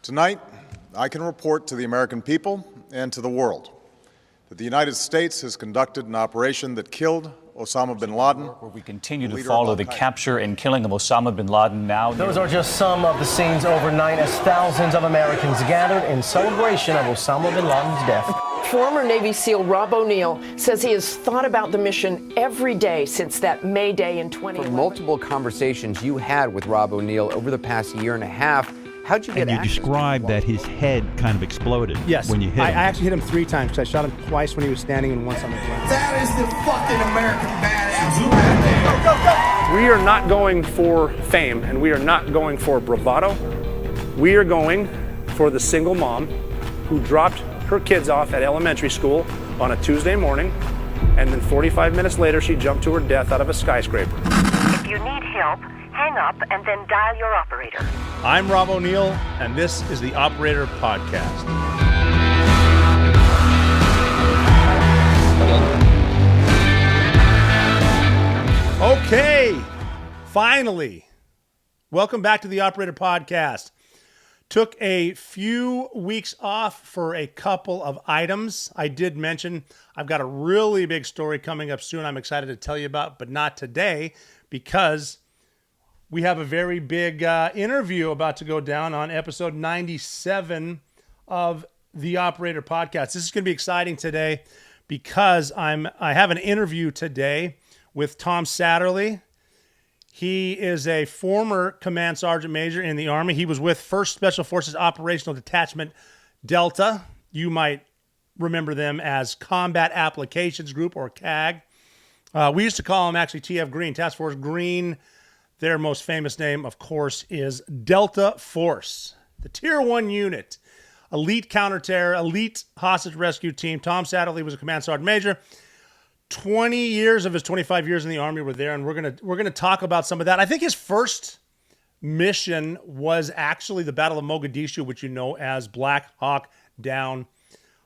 Tonight, I can report to the American people and to the world that the United States has conducted an operation that killed Osama bin Laden. Where we continue to follow the capture and killing of Osama bin Laden now. Those are just some of the scenes overnight as thousands of Americans gathered in celebration of Osama bin Laden's death. Former Navy SEAL Rob O'Neill says he has thought about the mission every day since that May Day in 2011. For multiple conversations you had with Rob O'Neill over the past year and a half, how'd you get access? And you described that his head kind of exploded when you hit him. I actually hit him 3 times because I shot him twice when he was standing and once on the ground. That is the fucking American badass right there. Go, go, go. We are not going for fame and we are not going for bravado. We are going for the single mom who dropped her kids off at elementary school on a Tuesday morning, and then 45 minutes later she jumped to her death out of a skyscraper. If you need help, hang up and then dial your operator. I'm Rob O'Neill, and this is the Operator Podcast. Okay, finally, welcome back to the Operator Podcast. Took a few weeks off for a couple of items. I did mention I've got a really big story coming up soon I'm excited to tell you about, but not today because we have a very big interview about to go down on episode 97 of the Operator Podcast. This is going to be exciting today because I have an interview today with Tom Satterly. He is a former Command Sergeant Major in the Army. He was with 1st Special Forces Operational Detachment Delta. You might remember them as Combat Applications Group, or CAG. We used to call them actually TF Green, Task Force Green. Their most famous name, of course, is Delta Force, the Tier 1 unit, elite counterterror, elite hostage rescue team. Tom Satterly was a Command Sergeant Major. 20 years of his 25 years in the Army were there, and we're gonna talk about some of that. I think his first mission was actually the Battle of Mogadishu, which you know as Black Hawk Down.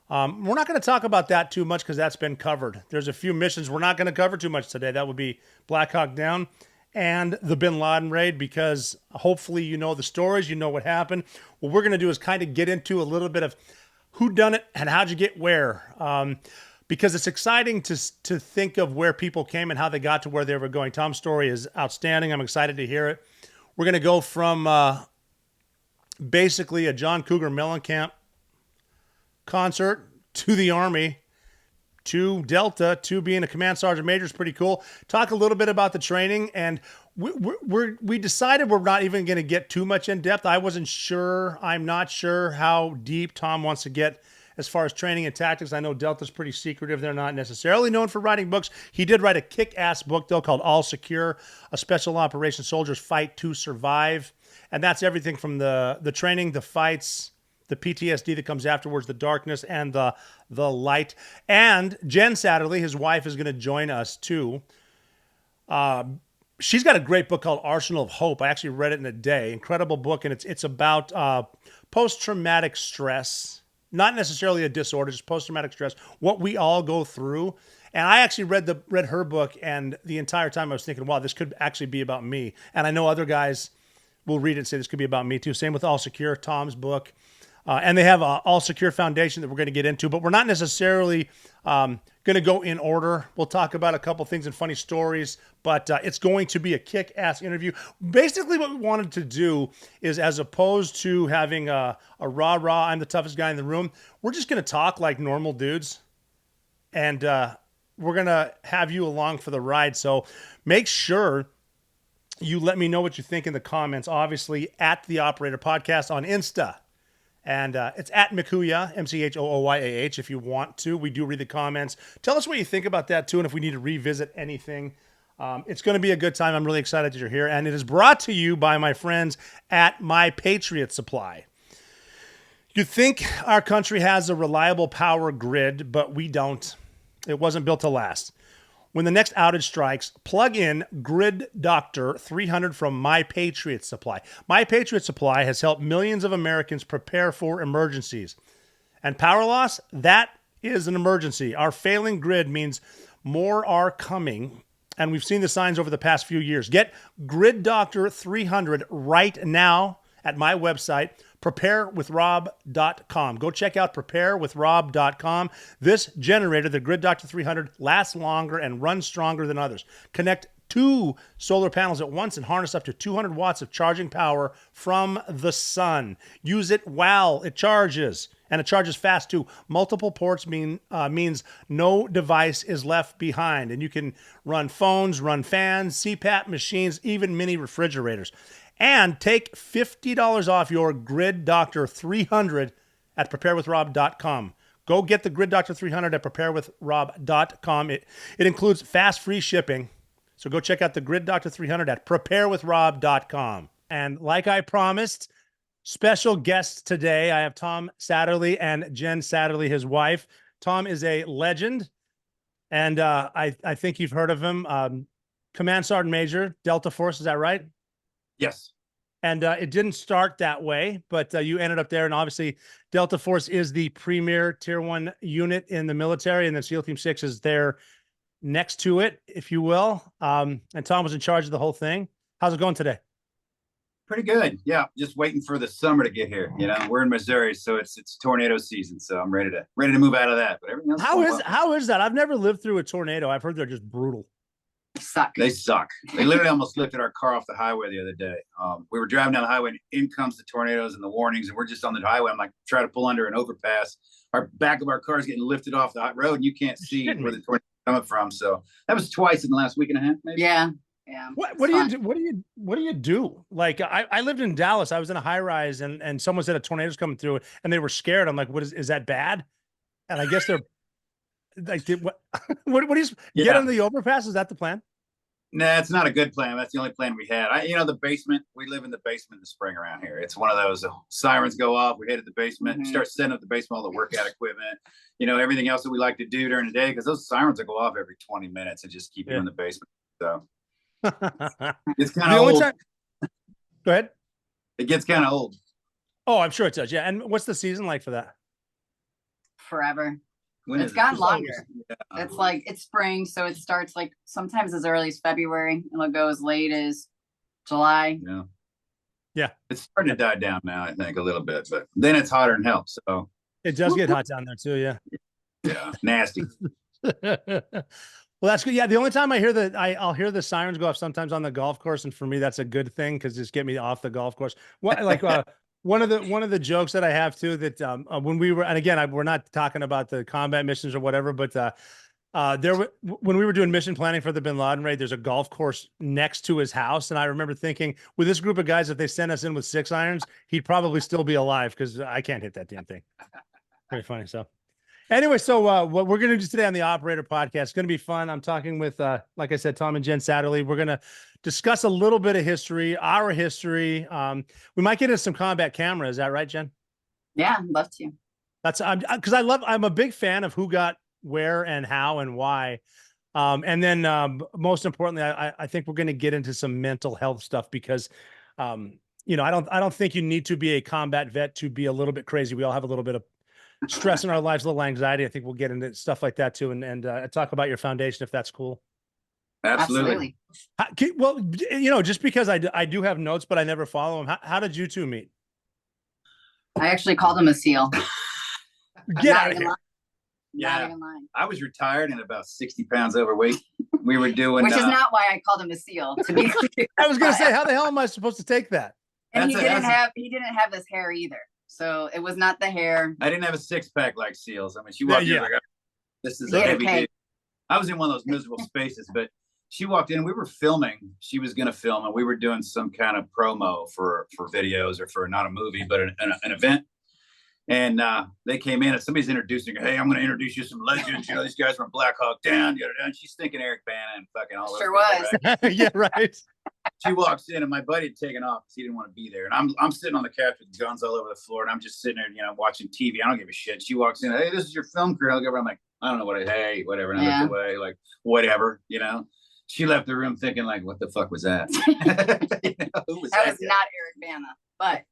We're not going to talk about that too much because that's been covered. There's a few missions we're not going to cover too much today. That would be Black Hawk Down and the Bin Laden raid, because hopefully you know the stories, you know what happened. What we're going to do is kind of get into a little bit of who done it and how'd you get where. Because it's exciting to think of where people came and how they got to where they were going. Tom's story is outstanding. I'm excited to hear it. We're going to go from basically a John Cougar Mellencamp concert to the Army to Delta to being a Command Sergeant Major is pretty cool. Talk a little bit about the training, and we decided we're not even going to get too much in depth. I'm not sure how deep Tom wants to get as far as training and tactics. I know Delta's pretty secretive. They're not necessarily known for writing books. He did write a kick-ass book, though, called All Secure, A Special Operations Soldier's Fight to Survive. And that's everything from the training, the fights, the PTSD that comes afterwards, the darkness, and the light. And Jen Satterly, his wife, is going to join us, too. She's got a great book called Arsenal of Hope. I actually read it in a day. Incredible book, and it's about post-traumatic stress. Not necessarily a disorder, just post-traumatic stress, what we all go through. And I actually read her book, and the entire time I was thinking, wow, this could actually be about me. And I know other guys will read it and say this could be about me too. Same with All Secure, Tom's book. And they have an All Secure Foundation that we're going to get into, but we're not necessarily going to go in order. We'll talk about a couple things and funny stories, but it's going to be a kick-ass interview. Basically, what we wanted to do is, as opposed to having a rah-rah, I'm the toughest guy in the room, we're just going to talk like normal dudes, and we're going to have you along for the ride. So make sure you let me know what you think in the comments, obviously, at the Operator Podcast on Insta. And it's at Mchooyah, Mchooyah, if you want to. We do read the comments. Tell us what you think about that, too, and if we need to revisit anything. It's going to be a good time. I'm really excited that you're here. And it is brought to you by my friends at My Patriot Supply. You'd think our country has a reliable power grid, but we don't. It wasn't built to last. When the next outage strikes, plug in Grid Doctor 300 from My Patriot Supply. My Patriot Supply has helped millions of Americans prepare for emergencies. And power loss, that is an emergency. Our failing grid means more are coming, and we've seen the signs over the past few years. Get Grid Doctor 300 right now at my website. preparewithrob.com. Go check out preparewithrob.com. This generator, the Grid Doctor 300, lasts longer and runs stronger than others. Connect 2 solar panels at once and harness up to 200 watts of charging power from the sun. Use it while it charges. And it charges fast too. Multiple ports means no device is left behind. And you can run phones, run fans, CPAP machines, even mini refrigerators. And take $50 off your Grid Doctor 300 at preparewithrob.com. Go get the Grid Doctor 300 at preparewithrob.com. It includes fast, free shipping. So go check out the Grid Doctor 300 at preparewithrob.com. And like I promised, special guests today. I have Tom Satterly and Jen Satterly, his wife. Tom is a legend, and I think you've heard of him. Command Sergeant Major, Delta Force, is that right? Yes. And it didn't start that way, but you ended up there. And obviously, Delta Force is the premier Tier 1 unit in the military, and then SEAL Team 6 is there next to it, if you will. And Tom was in charge of the whole thing. How's it going today? Pretty good. Yeah, just waiting for the summer to get here. You know, we're in Missouri, so it's tornado season. So I'm ready to move out of that. But everything else. How is that? I've never lived through a tornado. I've heard they're just brutal. They suck. They literally almost lifted our car off the highway the other day. We were driving down the highway, and in comes the tornadoes and the warnings, and we're just on the highway. I'm like, try to pull under an overpass. Our back of our car is getting lifted off the hot road, and you can't see where the tornado is coming from. So that was twice in the last week and a half, maybe. Yeah. Yeah. What do you do? What do you do? Like I lived in Dallas. I was in a high rise, and someone said a tornado's coming through, and they were scared. I'm like, is that bad? And I guess they're like, what do you get on the overpass? Is that the plan? Nah, it's not a good plan. That's the only plan we had. The basement, we live in the basement in the spring around here. It's one of those sirens go off. We head to the basement, start setting up the basement, all the workout equipment, everything else that we like to do during the day, because those sirens will go off every 20 minutes and just keep you in the basement. So it's kind of old. Go ahead. It gets kind of old. Oh, I'm sure it does. Yeah. And what's the season like for that? Forever. It's gotten longer. Yeah. It's like it's spring, so it starts like sometimes as early as February, and it'll go as late as July. Yeah. It's starting to die down now, I think, a little bit, but then it's hotter than hell. So it does get hot down there too. Yeah. Yeah. Nasty. Well, that's good. Yeah, the only time I hear I'll hear the sirens go off sometimes on the golf course, and for me that's a good thing because just get me off the golf course. One of the jokes that I have too that when we were, and again we're not talking about the combat missions or whatever, but when we were doing mission planning for the Bin Laden raid, there's a golf course next to his house, and I remember thinking, with this group of guys, if they sent us in with 6 irons, he'd probably still be alive because I can't hit that damn thing. Very funny. So. Anyway, so what we're going to do today on the Operator Podcast is going to be fun. I'm talking with, like I said, Tom and Jen Satterly. We're going to discuss a little bit of history, our history. We might get into some combat camera. Is that right, Jen? Yeah, I'd love to. That's because I'm a big fan of who got where and how and why. And then most importantly, I think we're going to get into some mental health stuff because, I don't think you need to be a combat vet to be a little bit crazy. We all have a little bit of stress in our lives, a little anxiety. I think we'll get into stuff like that too, and talk about your foundation if that's cool. Absolutely. Well, just because I do have notes, but I never follow them. How did you two meet? I actually called him a SEAL. Get out of here. Yeah, I was retired and about 60 pounds overweight. We were doing, which is not why I called him a SEAL. To be clear. I was going to say, how the hell am I supposed to take that? And he didn't have this hair either. So it was not the hair. I didn't have a 6-pack like SEALs. I mean, she walked in like, this is a heavy day. I was in one of those miserable spaces, but she walked in. We were filming. She was going to film, and we were doing some kind of promo for videos or for not a movie, but an event. And they came in, and somebody's introducing her. Hey, I'm going to introduce you some legends. These guys from Black Hawk Down. And she's thinking Eric Bana and fucking all sure was. Right? Yeah, right. She walks in, and my buddy had taken off because he didn't want to be there. And I'm sitting on the couch with guns all over the floor, and I'm just sitting there, watching TV. I don't give a shit. She walks in. Hey, this is your film crew. I look over. I'm like, I don't know what. Hey, whatever. And I looked away, like whatever. She left the room thinking, like, what the fuck was that? Who was that? That was not Eric Bana, but.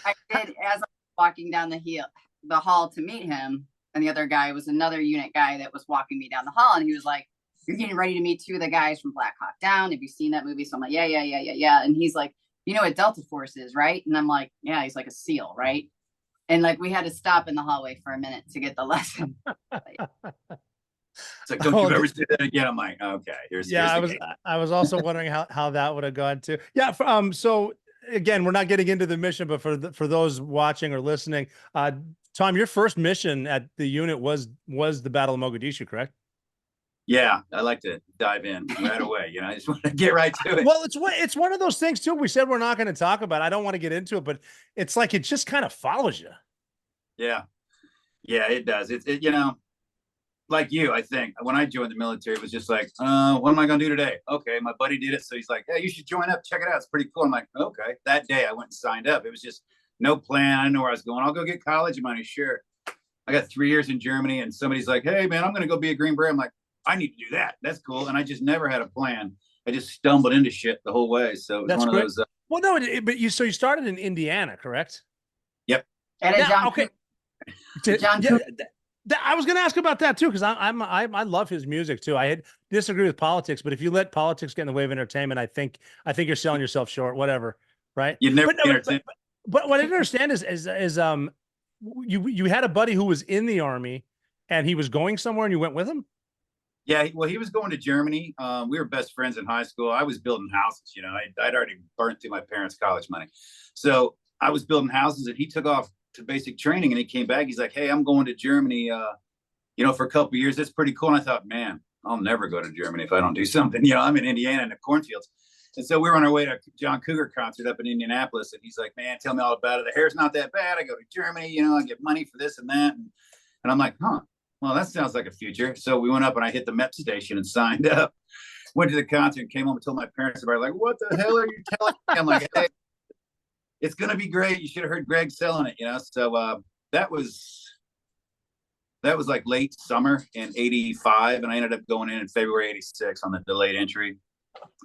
I did, as I was walking down the hall to meet him, and the other guy was another unit guy that was walking me down the hall, and he was like, you're getting ready to meet 2 of the guys from Black Hawk Down. Have you seen that movie? So I'm like, yeah. And he's like, you know what Delta Force is, right? And I'm like, yeah, he's like a SEAL, right? And like we had to stop in the hallway for a minute to get the lesson. It's like, don't you ever say that again. I'm like, okay, here's I was also wondering how that would have gone too. Yeah. So again, we're not getting into the mission, but for those watching or listening, Tom, your first mission at the unit was the Battle of Mogadishu, correct? Yeah, I like to dive in right away. You know, I just want to get right to it. Well, it's one of those things too. We said we're not going to talk about it. I don't want to get into it, but it's like it just kind of follows you. Yeah, it does. You know, like you, I think when I joined the military, it was just like, what am I going to do today? Okay, my buddy did it, so he's like, hey, you should join up, check it out. It's pretty cool. I'm like, okay. That day, I went and signed up. It was just no plan. I didn't know where I was going. I'll go get college money. Sure. I got 3 years in Germany, and somebody's like, hey, man, I'm going to go be a Green Beret. I'm like, I need to do that. That's cool. And I just never had a plan. I just stumbled into shit the whole way. So it was one of those. Well, no, but you started in Indiana, correct? Yep. And John, okay. John, I was going to ask about that too, because I love his music too. I disagree with politics, but if you let politics get in the way of entertainment, I think you're selling yourself short. Whatever, right? You never. But what I didn't understand is you had a buddy who was in the Army, and he was going somewhere, and you went with him. Yeah, well, he was going to Germany. We were best friends in high school. I was building houses. You know, I'd already burnt through my parents' college money, so I was building houses, and he took off to basic training, and he came back. He's like, "Hey, I'm going to Germany. You know, for a couple of years. That's pretty cool." And I thought, man, I'll never go to Germany if I don't do something. You know, I'm in Indiana in the cornfields, and so we were on our way to John Cougar concert up in Indianapolis, and he's like, "Man, tell me all about it. The hair's not that bad. I go to Germany. You know, I get money for this and that." And I'm like, huh. Well, that sounds like a future. So we went up and I hit the MEP station and signed up. Went to the concert and came home and told my parents about it. Like, what the hell are you telling me? I'm like, hey, it's going to be great. You should have heard Greg selling it, you know? So that was like late summer in 85. And I ended up going in February 86 on the delayed entry.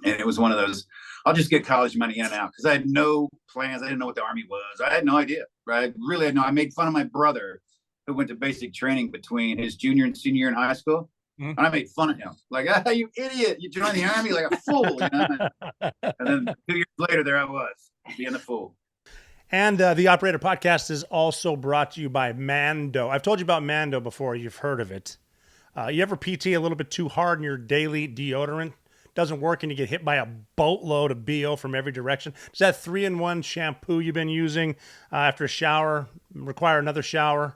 And it was one of those, I'll just get college money in and out because I had no plans. I didn't know what the Army was. I had no idea, right? Really had no, I made fun of my brother who went to basic training between his junior and senior year in high school. Mm-hmm. And I made fun of him. Like, ah, you idiot. You joined the Army like a fool. You know? And then 2 years later, there I was, being the fool. And the Operator Podcast is also brought to you by Mando. I've told you about Mando before. You've heard of it. You ever PT a little bit too hard in your daily deodorant? Doesn't work and you get hit by a boatload of BO from every direction? Does that 3-in-1 shampoo you've been using after a shower require another shower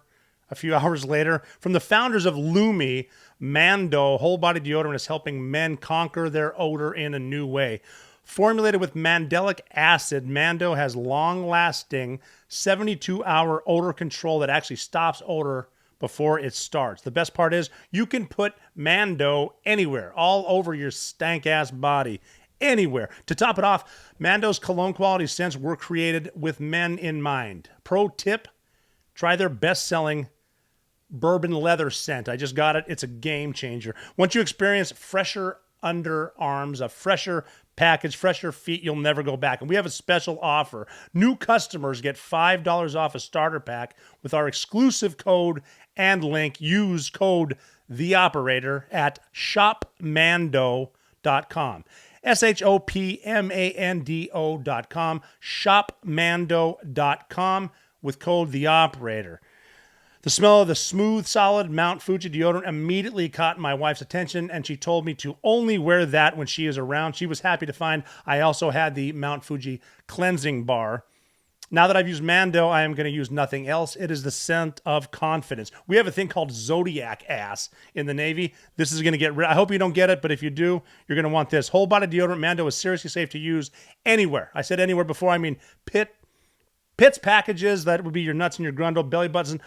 a few hours later? From the founders of Lumi, Mando whole body deodorant is helping men conquer their odor in a new way. Formulated with mandelic acid, Mando has long-lasting 72-hour odor control that actually stops odor before it starts. The best part is you can put Mando anywhere, all over your stank-ass body, anywhere. To top it off, Mando's cologne quality scents were created with men in mind. Pro tip, try their best-selling bourbon leather scent. I just got it. It's a game changer. Once you experience fresher underarms, a fresher package, fresher feet, you'll never go back. And we have a special offer. New customers get $5 off a starter pack with our exclusive code and link. Use code THEOPERATOR at shopmando.com. shopmando.com. shopmando.com with code THEOPERATOR. The smell of the smooth, solid Mount Fuji deodorant immediately caught my wife's attention, and she told me to only wear that when she is around. She was happy to find I also had the Mount Fuji cleansing bar. Now that I've used Mando, I am going to use nothing else. It is the scent of confidence. We have a thing called Zodiac ass in the Navy. This is going to get rid. I hope you don't get it, but if you do, you're going to want this. Whole body deodorant Mando is seriously safe to use anywhere. I said anywhere before. I mean Pitts packages, that would be your nuts and your grundle, belly buttons,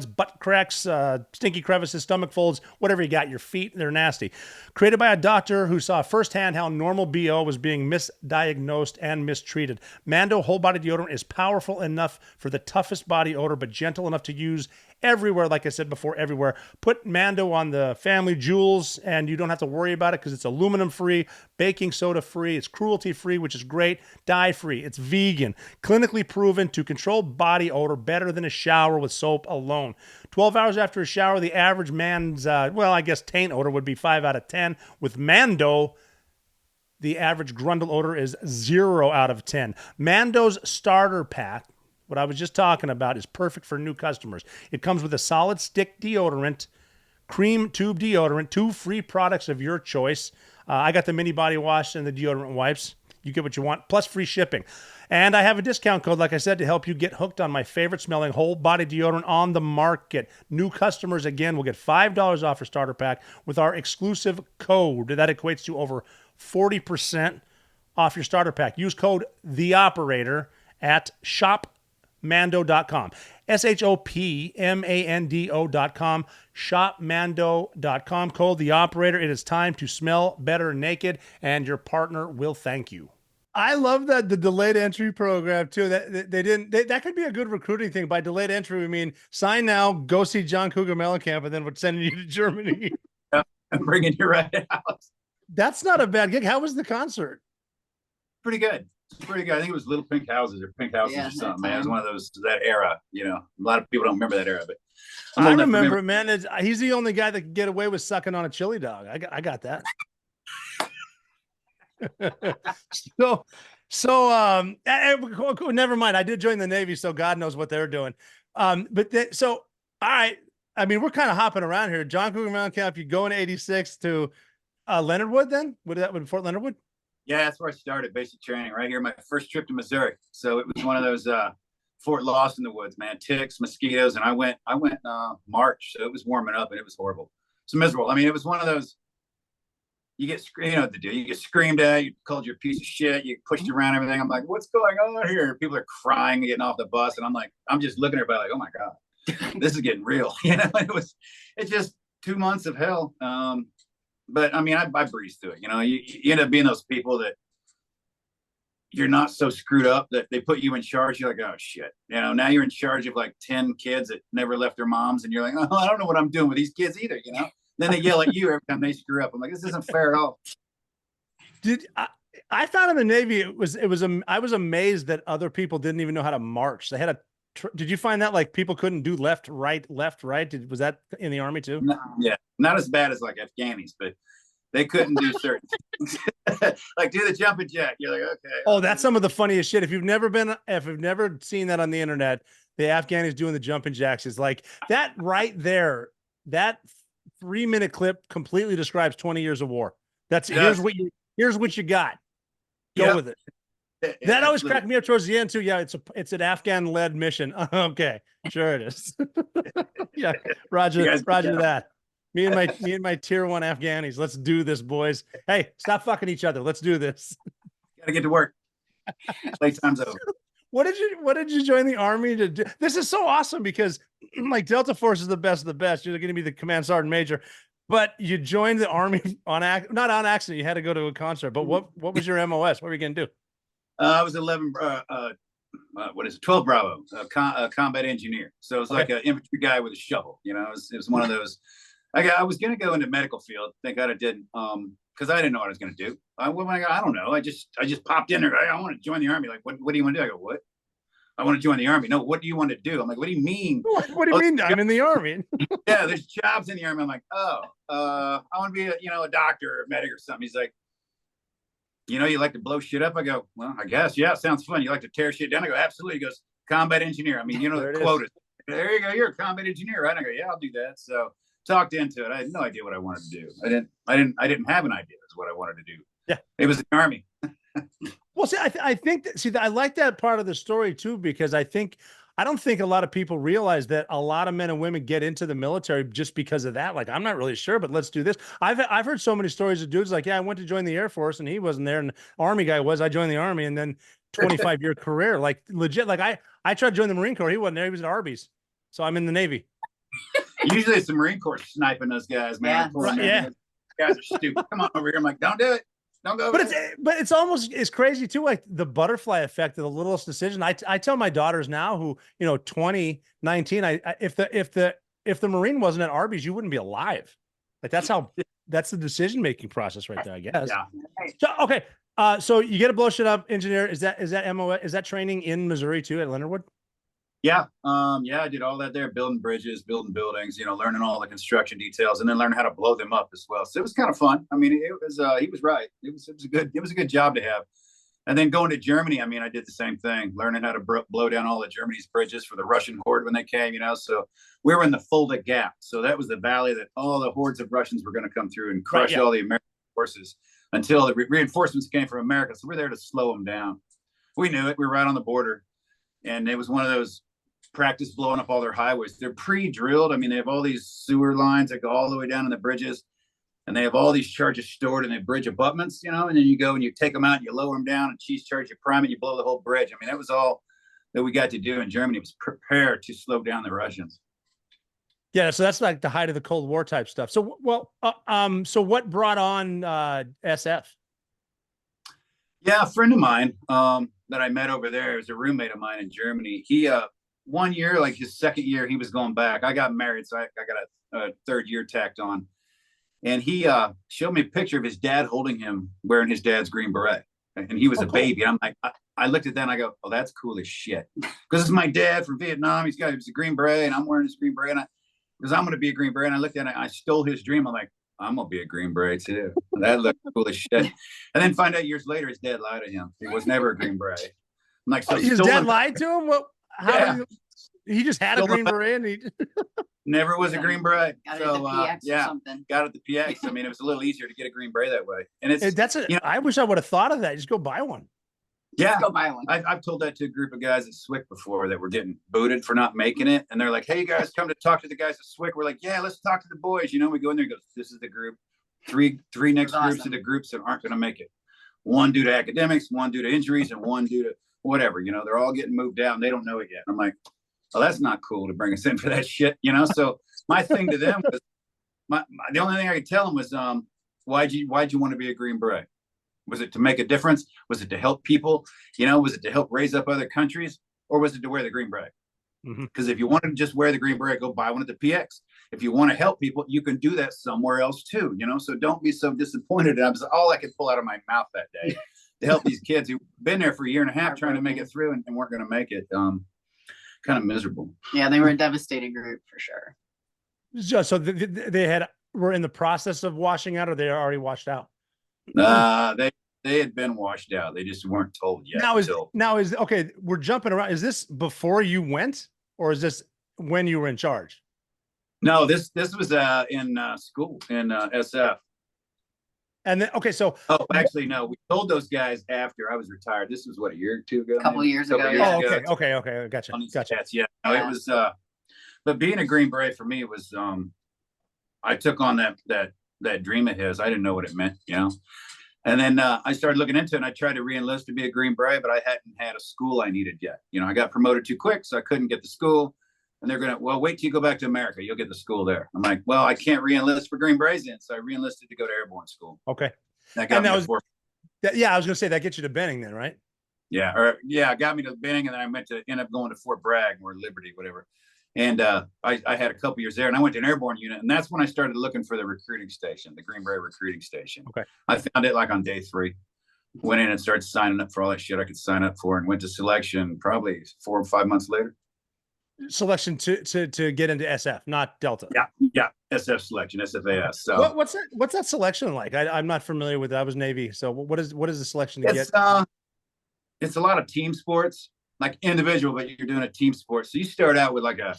butt cracks, stinky crevices, stomach folds, whatever you got, your feet, they're nasty. Created by a doctor who saw firsthand how normal BO was being misdiagnosed and mistreated. Mando whole body deodorant is powerful enough for the toughest body odor, but gentle enough to use everywhere. Like I said before, everywhere. Put Mando on the family jewels and you don't have to worry about it because it's aluminum free, baking soda free, it's cruelty free, which is great, dye free, it's vegan, clinically proven to control body odor better than a shower with soap alone. 12 hours after a shower, the average man's, taint odor would be 5 out of 10. With Mando, The average grundle odor is 0 out of 10. Mando's starter pack, what I was just talking about, is perfect for new customers. It comes with a solid stick deodorant, cream tube deodorant, 2 free products of your choice. I got the mini body wash and the deodorant wipes. You get what you want, plus free shipping. And I have a discount code, like I said, to help you get hooked on my favorite smelling whole body deodorant on the market. New customers, again, will get $5 off your starter pack with our exclusive code. That equates to over 40% off your starter pack. Use code THEOPERATOR at shopmando.com. shopmando.com. Shopmando.com. Code THEOPERATOR. It is time to smell better naked, and your partner will thank you. I love that the delayed entry program too. That that could be a good recruiting thing. By delayed entry, we mean sign now, go see John Cougar Mellencamp, and then we're sending you to Germany. I'm bringing you right out. That's not a bad gig. How was the concert? Pretty good. Pretty good. I think it was Little Pink Houses or something, man. It was one of those, that era, you know. A lot of people don't remember that era, but I remember it, man. He's the only guy that can get away with sucking on a chili dog. I got that. Never mind. I did join the Navy, so God knows what they're doing. All right. I mean, we're kind of hopping around here. John Cougar Mellencamp, you go in 86 to Leonard Wood then? Would Fort Leonard Wood? Yeah, that's where I started basic training, right here. My first trip to Missouri. So it was one of those Fort Lost in the woods, man. Ticks, mosquitoes, and I went March, so it was warming up and it was horrible. It's miserable. I mean, it was one of those. You get, you know what to do. You get screamed at. You called you a piece of shit. You pushed around everything. I'm like, what's going on here? People are crying and getting off the bus, and I'm like, I'm just looking at everybody like, oh my god, this is getting real. You know, it's just 2 months of hell. But I mean, I breezed through it. You know, you end up being those people that you're not so screwed up that they put you in charge. You're like, oh shit. You know, now you're in charge of like 10 kids that never left their moms, and you're like, oh, I don't know what I'm doing with these kids either. You know. Then they yell at you every time they screw up. I'm like, this isn't fair at all. I found in the Navy, I was amazed that other people didn't even know how to march. They had did you find that like people couldn't do left, right? Was that in the Army too? Yeah, not as bad as like Afghanis, but they couldn't do certain things. Like do the jumping jack. You're like, okay. Oh, that's some of the funniest shit. If you've never seen that on the internet, the Afghanis doing the jumping jacks is like that right there. That 3-minute clip completely describes 20 years of war. Here's what you got. Go with it. That always cracked me up towards the end too. Yeah, it's an Afghan-led mission. Okay, sure it is. Yeah, Roger that. Me and my tier 1 Afghanis. Let's do this, boys. Hey, stop fucking each other. Let's do this. Gotta get to work. Playtime's over. What did you join the Army to do? This is so awesome because like Delta Force is the best of the best. You're going to be the command sergeant major, but you joined the Army not on accident. You had to go to a concert. But what was your MOS? What were you going to do? I was 12 Bravo, combat engineer. So it was like an infantry guy with a shovel. You know, it was one of those. I was going to go into medical field. Thank God I didn't. Because I didn't know what I was going to do. I don't know. I just popped in there. I want to join the Army. Like, what do you want to do? I go, what? I want to join the Army. No, what do you want to do? I'm like, what do you mean? What do you mean? I'm in the Army. Yeah, there's jobs in the Army. I'm like, I want to be a doctor or a medic or something. He's like, you like to blow shit up? I go, well, I guess. Yeah, sounds fun. You like to tear shit down? I go, absolutely. He goes, combat engineer. I mean, the quotas. There you go. You're a combat engineer, right? I go, yeah, I'll do that. So talked into it. I had no idea what I wanted to do. I didn't have an idea as what I wanted to do. Yeah, it was the Army. Well, see, I think I like that part of the story too, because I don't think a lot of people realize that a lot of men and women get into the military just because of that. Like, I'm not really sure, but let's do this. I've heard so many stories of dudes like, yeah, I went to join the Air Force and he wasn't there, and the Army guy was. I joined the Army, and then 25-year career, like legit. Like I tried to join the Marine Corps. He wasn't there. He was at Arby's. So I'm in the Navy. Usually it's the Marine Corps sniping those guys, man. Yeah. Guys are stupid. Come on over here. I'm like, don't do it. Don't go. But it's crazy too. Like the butterfly effect of the littlest decision. I tell my daughters now who, 2019, if the Marine wasn't at Arby's, you wouldn't be alive. Like that's the decision-making process right there, I guess. Yeah. So, okay. So you get a blow shit up engineer. Is that MO? Is that training in Missouri too at Leonard Wood? Yeah, I did all that there, building bridges, building buildings, learning all the construction details, and then learning how to blow them up as well. So it was kind of fun. I mean, it was he was right. It was a good job to have. And then going to Germany, I mean, I did the same thing, learning how to blow down all of Germany's bridges for the Russian horde when they came, So we were in the Fulda Gap. So that was the valley that all the hordes of Russians were going to come through and crush all the American forces until the reinforcements came from America. So we're there to slow them down. We knew it. We were right on the border. And it was one of those practice blowing up all their highways. They're pre-drilled. I mean, they have all these sewer lines that go all the way down in the bridges. And they have all these charges stored in the bridge abutments, and then you go and you take them out and you lower them down and cheese charge, you prime it, you blow the whole bridge. I mean, that was all that we got to do in Germany, was prepare to slow down the Russians. Yeah, so that's like the height of the Cold War type stuff. So, so what brought on SF? Yeah, a friend of mine that I met over there is a roommate of mine in Germany. He, one year, like his second year, he was going back. I got married, so I got a third year tacked on. And he showed me a picture of his dad holding him wearing his dad's Green Beret. And he was a baby. And I'm like, I looked at that and I go, oh, that's cool as shit. Because it's my dad from Vietnam. He was a Green Beret and I'm wearing his Green Beret. Because I'm going to be a Green Beret. And I looked at it, I stole his dream. I'm like, I'm going to be a Green Beret too. That looked cool as shit. And then find out years later, his dad lied to him. He was never a Green Beret. I'm like, so his dad lied to him? What? How? He just had a Green Beret and he never was a Green Beret. Got it at the PX or something. Got it at the PX. I mean, it was a little easier to get a Green Beret that way. And I wish I would have thought of that. Just go buy one. Yeah, just go buy one. I've told that to a group of guys at SWIC before that were getting booted for not making it, and they're like, "Hey, you guys, come to talk to the guys at SWIC." We're like, "Yeah, let's talk to the boys." We go in there and go, "This is the group. Three next groups of the groups that aren't going to make it. One due to academics, one due to injuries, and one due to whatever. They're all getting moved out, and they don't know it yet." And I'm like, well, that's not cool to bring us in for that shit, So my thing to them was, the only thing I could tell them was, why'd you want to be a Green Beret? Was it to make a difference? Was it to help people? Was it to help raise up other countries? Or was it to wear the Green Beret? Because if you wanted to just wear the Green Beret, go buy one at the PX. If you want to help people, you can do that somewhere else too, So don't be so disappointed. And that was all I could pull out of my mouth that day to help these kids who've been there for a year and a half trying to make it through and weren't going to make it. Kind of miserable. Yeah, they were a devastated group for sure. So they were in the process of washing out, or they already washed out? They had been washed out. They just weren't told yet. Now is okay. We're jumping around. Is this before you went, or is this when you were in charge? No, this was in school in SF. And then actually no, we told those guys after I was retired. This was what, a year or two ago? A couple years ago. Okay. Gotcha. Yeah. No, it was but being a Green Beret for me was I took on that dream of his. I didn't know what it meant, And then I started looking into it and I tried to re-enlist to be a Green Beret, but I hadn't had a school I needed yet. I got promoted too quick, so I couldn't get the school. And they're wait till you go back to America. You'll get the school there. I'm like, well, I can't re-enlist for Green Berets then. So I re-enlisted to go to airborne school. Okay. That got me I was going to say that gets you to Benning then, right? Yeah. It got me to Benning, and then I end up going to Fort Bragg or Liberty, whatever. And I had a couple years there, and I went to an airborne unit. And that's when I started looking for the recruiting station, the Green Beret recruiting station. Okay. I found it like on day 3. Went in and started signing up for all that shit I could sign up for, and went to selection probably 4 or 5 months later. Selection to get into SF, not Delta. Yeah, SF selection, SFAS. So what's that selection like? I'm not familiar with that. I was Navy, so what is the selection to get? It's a lot of team sports, like individual, but you're doing a team sport. So you start out with like a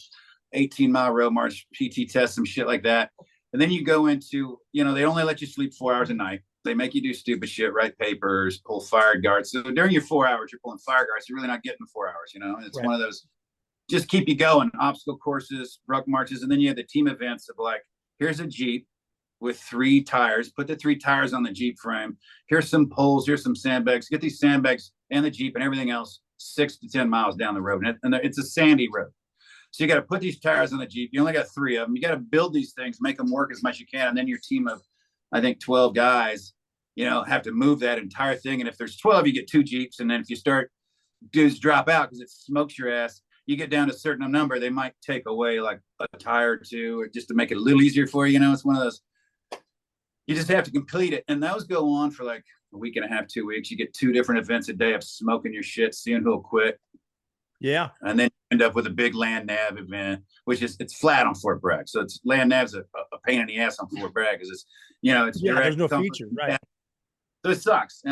18-mile road march, PT test, some shit like that, and then you go into, they only let you sleep 4 hours a night. They make you do stupid shit, write papers, pull fire guards. So during your 4 hours, you're pulling fire guards. You're really not getting 4 hours. It's one of those. Just keep you going, obstacle courses, ruck marches, and then you have the team events of like, here's a Jeep with 3 tires, put the 3 tires on the Jeep frame, here's some poles, here's some sandbags, get these sandbags and the Jeep and everything else 6 to 10 miles down the road, and it's a sandy road. So you got to put these tires on the Jeep, you only got 3 of them, you got to build these things, make them work as much as you can, and then your team of, I think, 12 guys, have to move that entire thing, and if there's 12, you get 2 Jeeps, and then if you start, dudes drop out because it smokes your ass. You get down to a certain number, they might take away like a tire or 2, or just to make it a little easier for you. It's one of those, you just have to complete it. And those go on for like a week and a half, 2 weeks. You get 2 different events a day of smoking your shit, seeing who'll quit. Yeah. And then you end up with a big land nav event, which is, it's flat on Fort Bragg. So it's land nav's a pain in the ass on Fort Bragg because it's, you know, it's direct. There's no feature, right? So it sucks.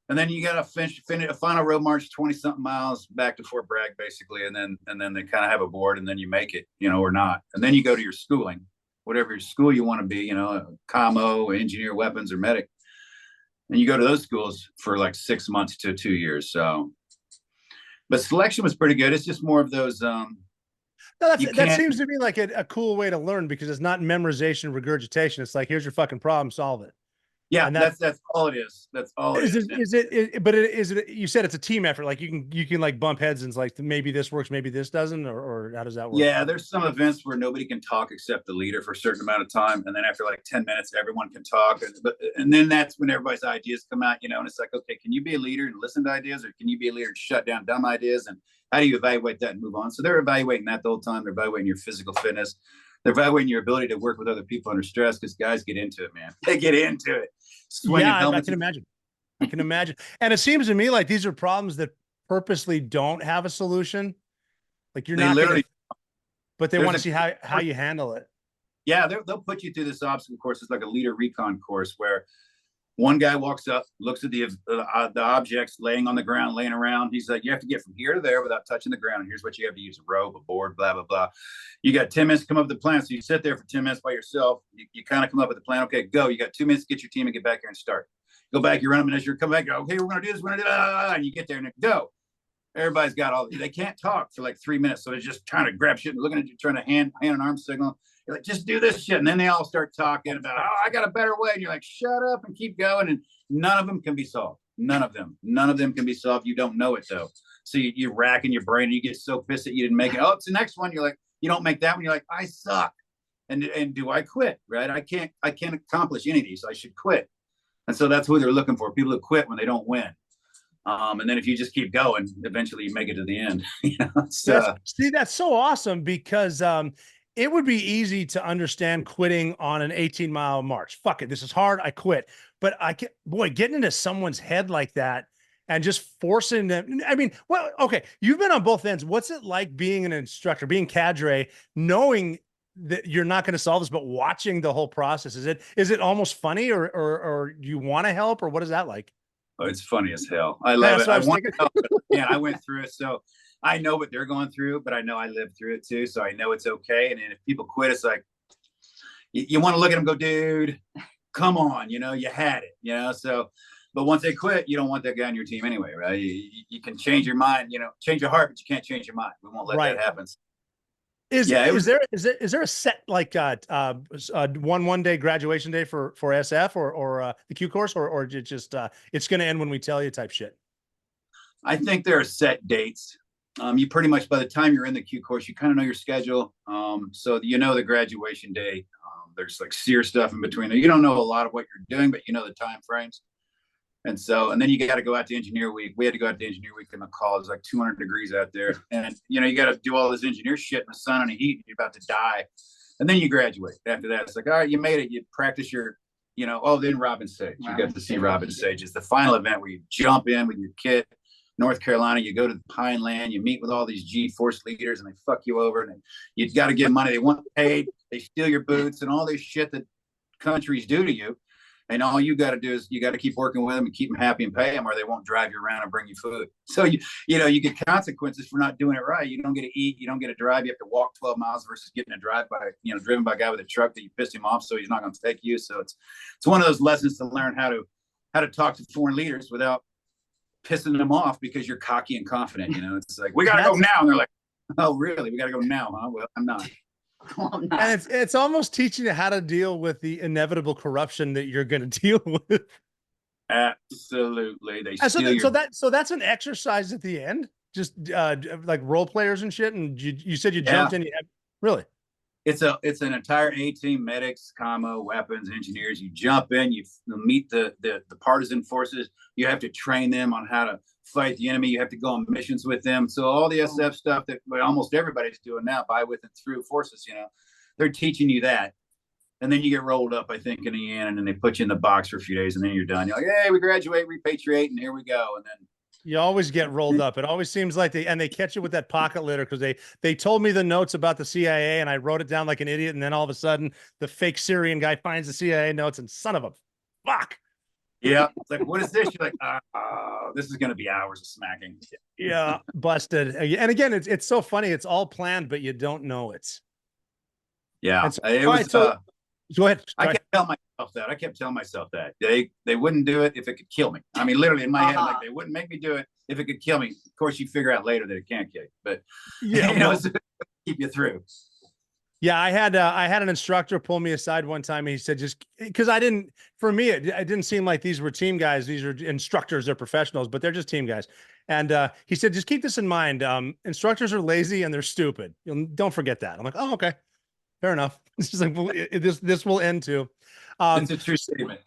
And then you got to finish a final road march, 20 something miles back to Fort Bragg, basically. And then they kind of have a board, and then you make it, you know, or not. And then you go to your schooling, whatever your school you want to be, you know, commo, engineer, weapons, or medic. And you go to those schools for like 6 months to 2 years. So, but selection was pretty good. It's just more of those. No, that seems to be like a cool way to learn, because it's not memorization, regurgitation. It's like, here's your fucking problem, solve it. Yeah, and that's all it is. That's all it is. But is it? You said it's a team effort. Like you can like bump heads and it's like, maybe this works, maybe this doesn't, or how does that work? Yeah, there's some events where nobody can talk except the leader for a certain amount of time, and then after like 10 minutes, everyone can talk. And then that's when everybody's ideas come out, you know. And it's like, okay, can you be a leader and listen to ideas, or can you be a leader and shut down dumb ideas? And how do you evaluate that and move on? So they're evaluating that the whole time. They're evaluating your physical fitness. They're evaluating your ability to work with other people under stress, because guys get into it, man. They get into it. Yeah, I can imagine. I can imagine. And it seems to me like these are problems that purposely don't have a solution. Like you're not literally, but they want to see how you handle it. Yeah, they'll put you through this obstacle course. It's like a leader recon course where one guy walks up, looks at the objects laying on the ground, laying around. He's like, you have to get from here to there without touching the ground. Here's what you have to use: a rope, a board, blah, blah, blah. You got 10 minutes to come up with the plan. So you sit there for 10 minutes by yourself. You kind of come up with the plan. Okay, go. You got 2 minutes to get your team and get back here and start. Go back, you run a minute, you come back, go, okay, we're going to do this, we're going to do that. And you get there and go. Everybody's got they can't talk for like 3 minutes. So they're just trying to grab shit and looking at you, trying to hand and arm signal. You're like, just do this shit. And then they all start talking about, oh, I got a better way. And you're like, shut up and keep going. And none of them can be solved. None of them can be solved. You don't know it though. So you're racking your brain and you get so pissed that you didn't make it. Oh, it's the next one. You're like, you don't make that one. You're like, I suck. And do I quit? Right? I can't accomplish any of these. So I should quit. And so that's who they're looking for. People who quit when they don't win. And then if you just keep going, eventually you make it to the end. You know? See, that's so awesome, because it would be easy to understand quitting on an 18-mile march. Fuck it, this is hard, I quit. But getting into someone's head like that and just forcing them. I mean, well, okay, you've been on both ends. What's it like being an instructor, being cadre, knowing that you're not going to solve this, but watching the whole process? Is it almost funny, or do you want to help, or what is that like? Oh, it's funny as hell. I love it. I went through it. So I know what they're going through, but I know I lived through it too. So I know it's okay. And if people quit, it's like, you want to look at them, go, dude, come on, you know, you had it, you know? So, but once they quit, you don't want that guy on your team anyway, right? You can change your mind, you know, change your heart, but you can't change your mind. We won't let that happen. Is there a set like one day graduation day for SF or the Q course, or just it's going to end when we tell you type shit? I think there are set dates. You pretty much, by the time you're in the Q course, you kind of know your schedule. So you know the graduation day. There's like SEER stuff in between there. You don't know a lot of what you're doing, but you know the time frames. And then you got to go out to engineer week. We had to go out to engineer week in McCall. It's like 200 degrees out there. And, you know, you got to do all this engineer shit in the sun and the heat. And you're about to die. And then you graduate. After that, it's like, all right, you made it. You practice your, you know, then Robin Sage. You got to see Robin Sage. It's the final event where you jump in with your kit. North Carolina, you go to the Pine Land, you meet with all these G-Force leaders and they fuck you over. And you got to give money. They want paid. They steal your boots and all this shit that countries do to you. And all you got to do is you got to keep working with them and keep them happy and pay them, or they won't drive you around and bring you food. So, you get consequences for not doing it right. You don't get to eat. You don't get to drive. You have to walk 12 miles versus getting a drive by, driven by a guy with a truck that you pissed him off. So he's not going to take you. So it's one of those lessons to learn how to talk to foreign leaders without pissing them off because you're cocky and confident. It's like, we got to go now. And they're like, oh, really? We got to go now, huh? Well, I'm not. And it's almost teaching you how to deal with the inevitable corruption that you're going to deal with. Absolutely. So that's an exercise at the end, just like role players and shit. And you said you jumped in. Really? It's an entire A-team, medics, commo, weapons, engineers. You jump in, you meet the partisan forces. You have to train them on how to fight the enemy. You have to go on missions with them. So all the SF stuff that almost everybody's doing now, by, with, and through forces, they're teaching you that. And then you get rolled up, I think, in the end, and then they put you in the box for a few days, and then you're done. You're like, hey, we graduate, repatriate, and here we go. And then You always get rolled up. It always seems like they catch you with that pocket litter because they told me the notes about the CIA and I wrote it down like an idiot. And then all of a sudden the fake Syrian guy finds the CIA notes and son of a fuck. Yeah. It's like, what is this? You're like, this is going to be hours of smacking. Yeah. Busted. And again, it's so funny. It's all planned, but you don't know it. Yeah. So, it was, go ahead. I kept telling myself that they wouldn't do it if it could kill me. I mean, literally in my head, I'm like, they wouldn't make me do it if it could kill me. Of course, you figure out later that it can't kill you, but yeah, keep you through. Yeah, I had an instructor pull me aside one time. And he said, just because for me, it didn't seem like these were team guys. These are instructors, they're professionals, but they're just team guys. And he said, just keep this in mind. Instructors are lazy and they're stupid. Don't forget that. I'm like, oh, okay, fair enough. It's just like, this will end too. It's a true statement.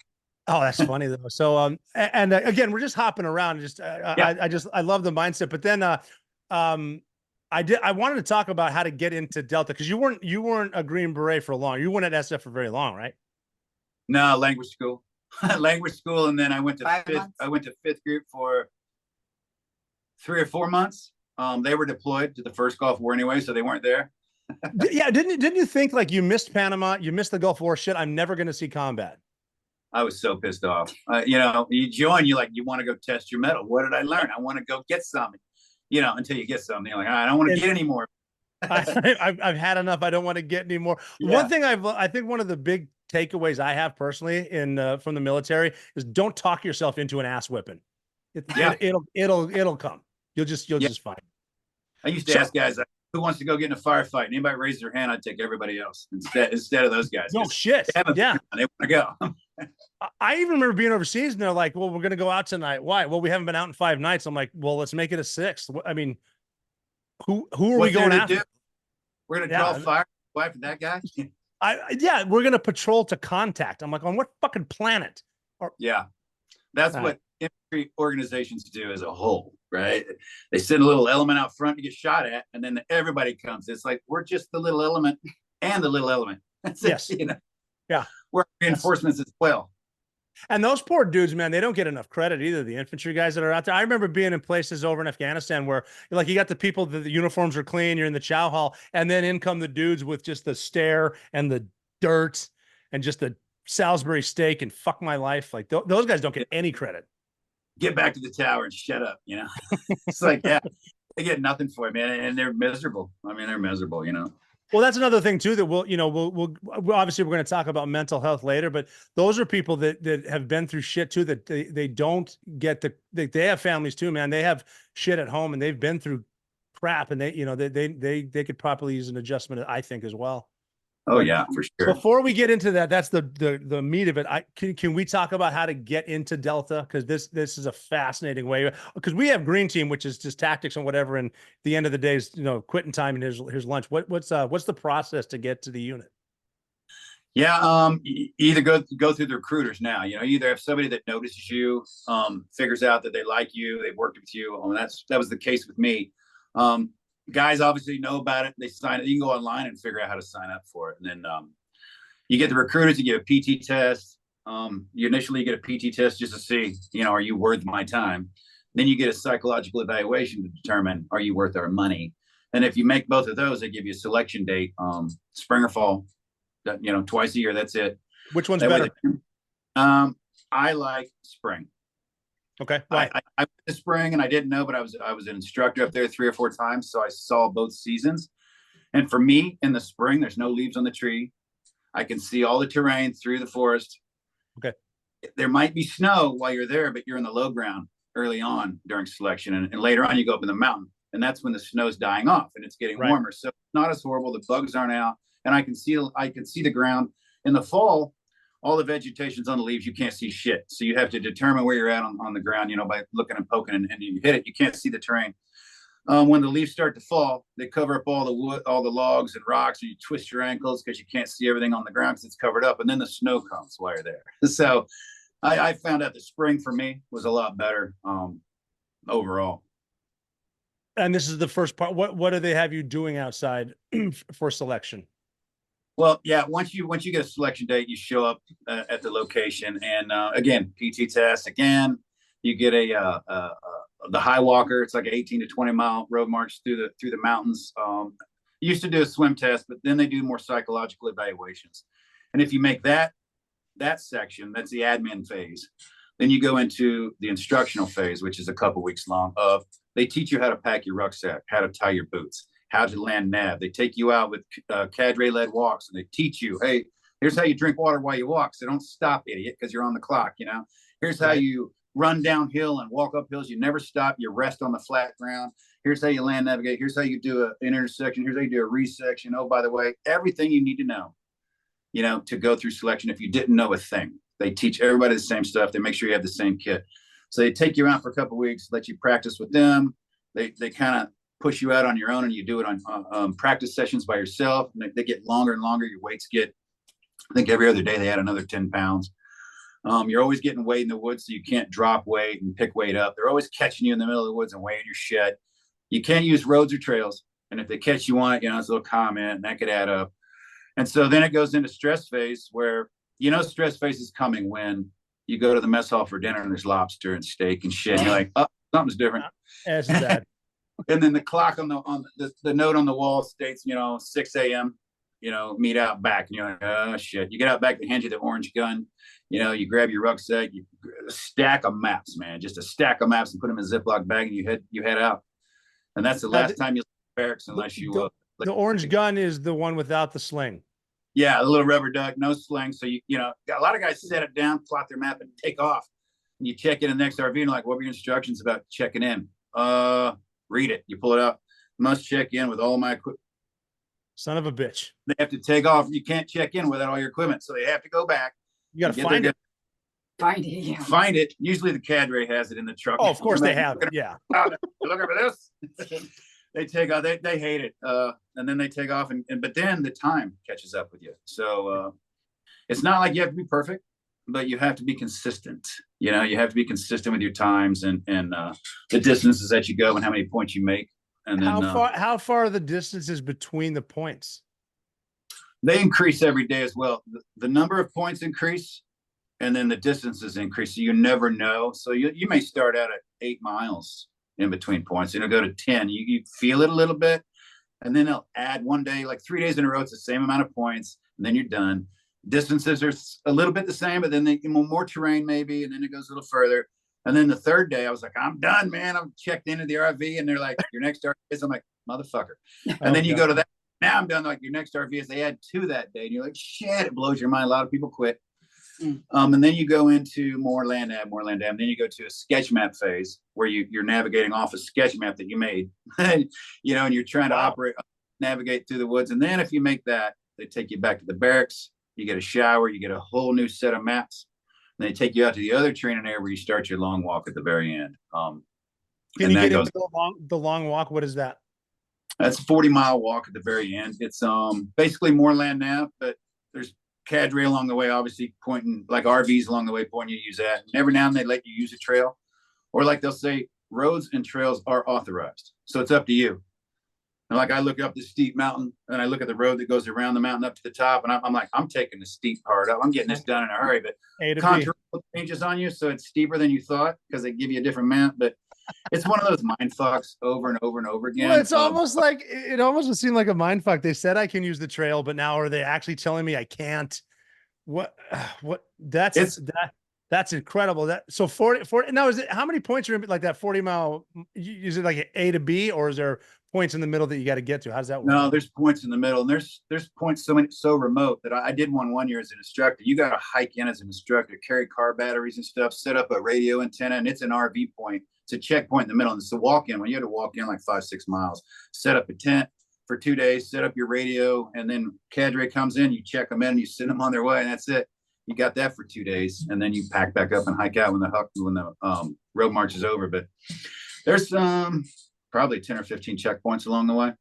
Oh, that's funny though. So, again, we're just hopping around. I love the mindset, but then, I wanted to talk about how to get into Delta because you weren't a Green Beret for long. You weren't at SF for very long, right? No, language school, and then I went to fifth group for 3 or 4 months. They were deployed to the first Gulf War anyway, so they weren't there. Yeah, didn't you think like you missed Panama, you missed the Gulf War? Shit, I'm never going to see combat. I was so pissed off. You join, you want to go test your mettle. What did I learn? I want to go get something. Until you get something, you're like, I don't want to get any more. I've had enough. I don't want to get any more. Yeah. One thing I think one of the big takeaways I have personally from the military is don't talk yourself into an ass whipping. It'll come. You'll just find. I used to ask guys, who wants to go get in a firefight? And anybody raise their hand, I'd take everybody else instead of those guys. No shit. Yeah, they want to go. I even remember being overseas and they're like, well, we're going to go out tonight. Why? Well, we haven't been out in 5 nights. I'm like, well, let's make it a 6th. I mean, who are we going after? We're going to draw fire after that guy. We're going to patrol to contact. I'm like, on what fucking planet? That's what infantry organizations do as a whole, right? They send a little element out front to get shot at, and then everybody comes. It's like, we're just the little element and the little element. That's it, Yeah. We're reinforcements as well. And those poor dudes, man, they don't get enough credit either. The infantry guys that are out there. I remember being in places over in Afghanistan where like you got the people that the uniforms are clean, you're in the chow hall, and then in come the dudes with just the stare and the dirt and just the Salisbury steak and fuck my life. Like those guys don't get any credit. Get back to the tower and shut up, It's like, they get nothing for it, man. And they're miserable. I mean, they're miserable, Well, that's another thing too, that we'll obviously we're going to talk about mental health later, but those are people that have been through shit too, that they don't get they have families too, man. They have shit at home and they've been through crap and they could probably use an adjustment, I think, as well. Oh yeah, for sure. Before we get into that, that's the meat of it. Can we talk about how to get into Delta? Because this is a fascinating way. Because we have Green Team, which is just tactics and whatever. And the end of the day is quitting time and here's lunch. What's the process to get to the unit? Yeah, either go through the recruiters now. You either have somebody that notices you, figures out that they like you, they've worked with you. That was the case with me. Guys obviously know about it. They sign it. You can go online and figure out how to sign up for it. And then you get the recruiters, you get a PT test. You initially get a PT test just to see, are you worth my time? Then you get a psychological evaluation to determine, are you worth our money? And if you make both of those, they give you a selection date, spring or fall, twice a year. That's it. Which one's better? I like spring. Okay. I went to spring and I didn't know, but I was an instructor up there 3 or 4 times. So I saw both seasons. And for me in the spring, there's no leaves on the tree. I can see all the terrain through the forest. Okay. There might be snow while you're there, but you're in the low ground early on during selection. And later on you go up in the mountain and that's when the snow's dying off and it's getting warmer. So it's not as horrible. The bugs aren't out and I can see the ground. In the fall, all the vegetation's on the leaves. You can't see shit. So you have to determine where you're at on the ground, by looking and poking and you hit it. You can't see the terrain. When the leaves start to fall, they cover up all the wood, all the logs and rocks, and you twist your ankles because you can't see everything on the ground because it's covered up. And then the snow comes while you're there. So I found out the spring for me was a lot better overall. And this is the first part. What do they have you doing outside for selection? Well, yeah. Once you get a selection date, you show up at the location, and again, PT test. Again, you get a the High Walker. It's like an 18 to 20 mile road march through the mountains. Used to do a swim test, but then they do more psychological evaluations. And if you make that section, that's the admin phase. Then you go into the instructional phase, which is a couple weeks long. They teach you how to pack your rucksack, how to tie your boots, how to land nav. They take you out with cadre-led walks, and they teach you, hey, here's how you drink water while you walk. So don't stop, idiot, because you're on the clock. Here's how you run downhill and walk up hills. You never stop. You rest on the flat ground. Here's how you land navigate. Here's how you do an intersection. Here's how you do a resection. Oh, by the way, everything you need to know, to go through selection. If you didn't know a thing, they teach everybody the same stuff. They make sure you have the same kit. So they take you out for a couple of weeks, let you practice with them. They kind of push you out on your own, and you do it on practice sessions by yourself. And they get longer and longer. Your weights get, I think every other day they add another 10 pounds. You're always getting weight in the woods, so you can't drop weight and pick weight up. They're always catching you in the middle of the woods and weighing your shit. You can't use roads or trails. And if they catch you on it, it's a little comment, and that could add up. And so then it goes into stress phase, where, stress phase is coming when you go to the mess hall for dinner and there's lobster and steak and shit. And you're like, oh, something's different. That's bad. And then the clock on the note on the wall states, 6 a.m., meet out back. And you're like, oh, shit. You get out back, they hand you the orange gun. You grab your rucksack, a stack of maps, man, just a stack of maps, and put them in a Ziploc bag, and you head out. And that's the last time you leave barracks unless you the orange gun is the one without the sling. Yeah, a little rubber duck, no sling. So a lot of guys set it down, plot their map, and take off. And you check in the next RV, and like, what were your instructions about checking in? Read it. You pull it out. Must check in with all my equipment. Son of a bitch. They have to take off. You can't check in without all your equipment, so they have to go back. You got to find it. Find it. Yeah. Find it. Usually the cadre has it in the truck. Oh, of course they have it. Yeah. Look over this. They take off. They hate it. And then they take off, but then the time catches up with you. So it's not like you have to be perfect, but you have to be consistent. You have to be consistent with your times and the distances that you go and how many points you make. And then how far are the distances between the points? They increase every day as well. The number of points increase, and then the distances increase. So you never know. So you may start out at 8 miles in between points. It'll go to 10. You feel it a little bit, and then they'll add one day, like 3 days in a row, it's the same amount of points, and then you're done. Distances are a little bit the same, but then they get more terrain maybe, and then it goes a little further. And then the third day, I was like, I'm done, man. I'm checked into the RV, and they're like, your next RV is. I'm like, motherfucker. And then you go to that. Now I'm done. Like, your next RV is. They add 2 that day, and you're like, shit, it blows your mind. A lot of people quit. And then you go into more land nav. Then you go to a sketch map phase where you're navigating off a sketch map that you made, and you're trying to navigate through the woods. And then if you make that, they take you back to the barracks. You get a shower. You get a whole new set of maps. And they take you out to the other training area where you start your long walk at the very end. Can you get into the long walk? What is that? That's a 40-mile walk at the very end. It's basically more land nav, but there's cadre along the way, obviously pointing, like RVs along the way, pointing you to use that. And every now and then they let you use a trail, or like they'll say, roads and trails are authorized. So it's up to you. And like I look up this steep mountain, and I look at the road that goes around the mountain up to the top, and I'm like, I'm taking the steep part up. I'm getting this done in a hurry, but contour changes on you, so it's steeper than you thought because they give you a different map. But it's one of those mind fucks over and over and over again. Well, it's almost like it almost would seem like a mind fuck. They said I can use the trail, but now are they actually telling me I can't? What? That's incredible. That so 40 now is it how many points are in like that 40-mile? Is it like A to B, or is there points in the middle that you got to get to? How does that work? No, there's points in the middle, and there's points so remote that I did one year as an instructor. You got to hike in as an instructor, carry car batteries and stuff, set up a radio antenna, and it's an RV point. It's a checkpoint in the middle, and it's a walk-in. When you had to walk in like 5-6 miles, set up a tent for 2 days, set up your radio, and then cadre comes in, you check them in, you send them on their way, and that's it. You got that for 2 days, and then you pack back up and hike out when the road march is over. But there's probably 10 or 15 checkpoints along the way.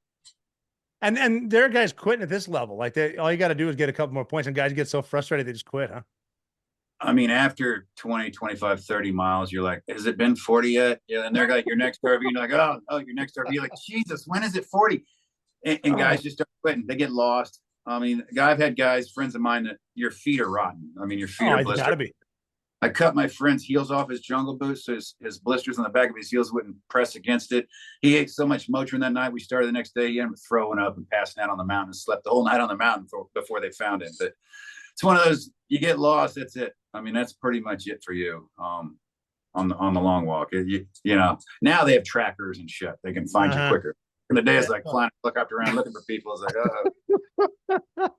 And there are guys quitting at this level. Like all you got to do is get a couple more points, and guys get so frustrated they just quit, huh? I mean, after 20, 25, 30 miles, you're like, has it been 40 yet? Yeah. And they're like, your next RV, you're like, oh, your next RV. You're like, Jesus, when is it 40? And guys just start quitting. They get lost. I mean, I've had friends of mine, that your feet are rotten. I mean, your feet are blistered. Gotta be. I cut my friend's heels off his jungle boots so his blisters on the back of his heels wouldn't press against it. He ate so much Motrin that night. We started the next day. He ended up throwing up and passing out on the mountain and slept the whole night on the mountain before they found him. But it's one of those, you get lost, that's it. I mean, that's pretty much it for you on the long walk. You know, now they have trackers and shit. They can find you quicker. In the day, it's like flying helicopter around looking for people. It's like, oh.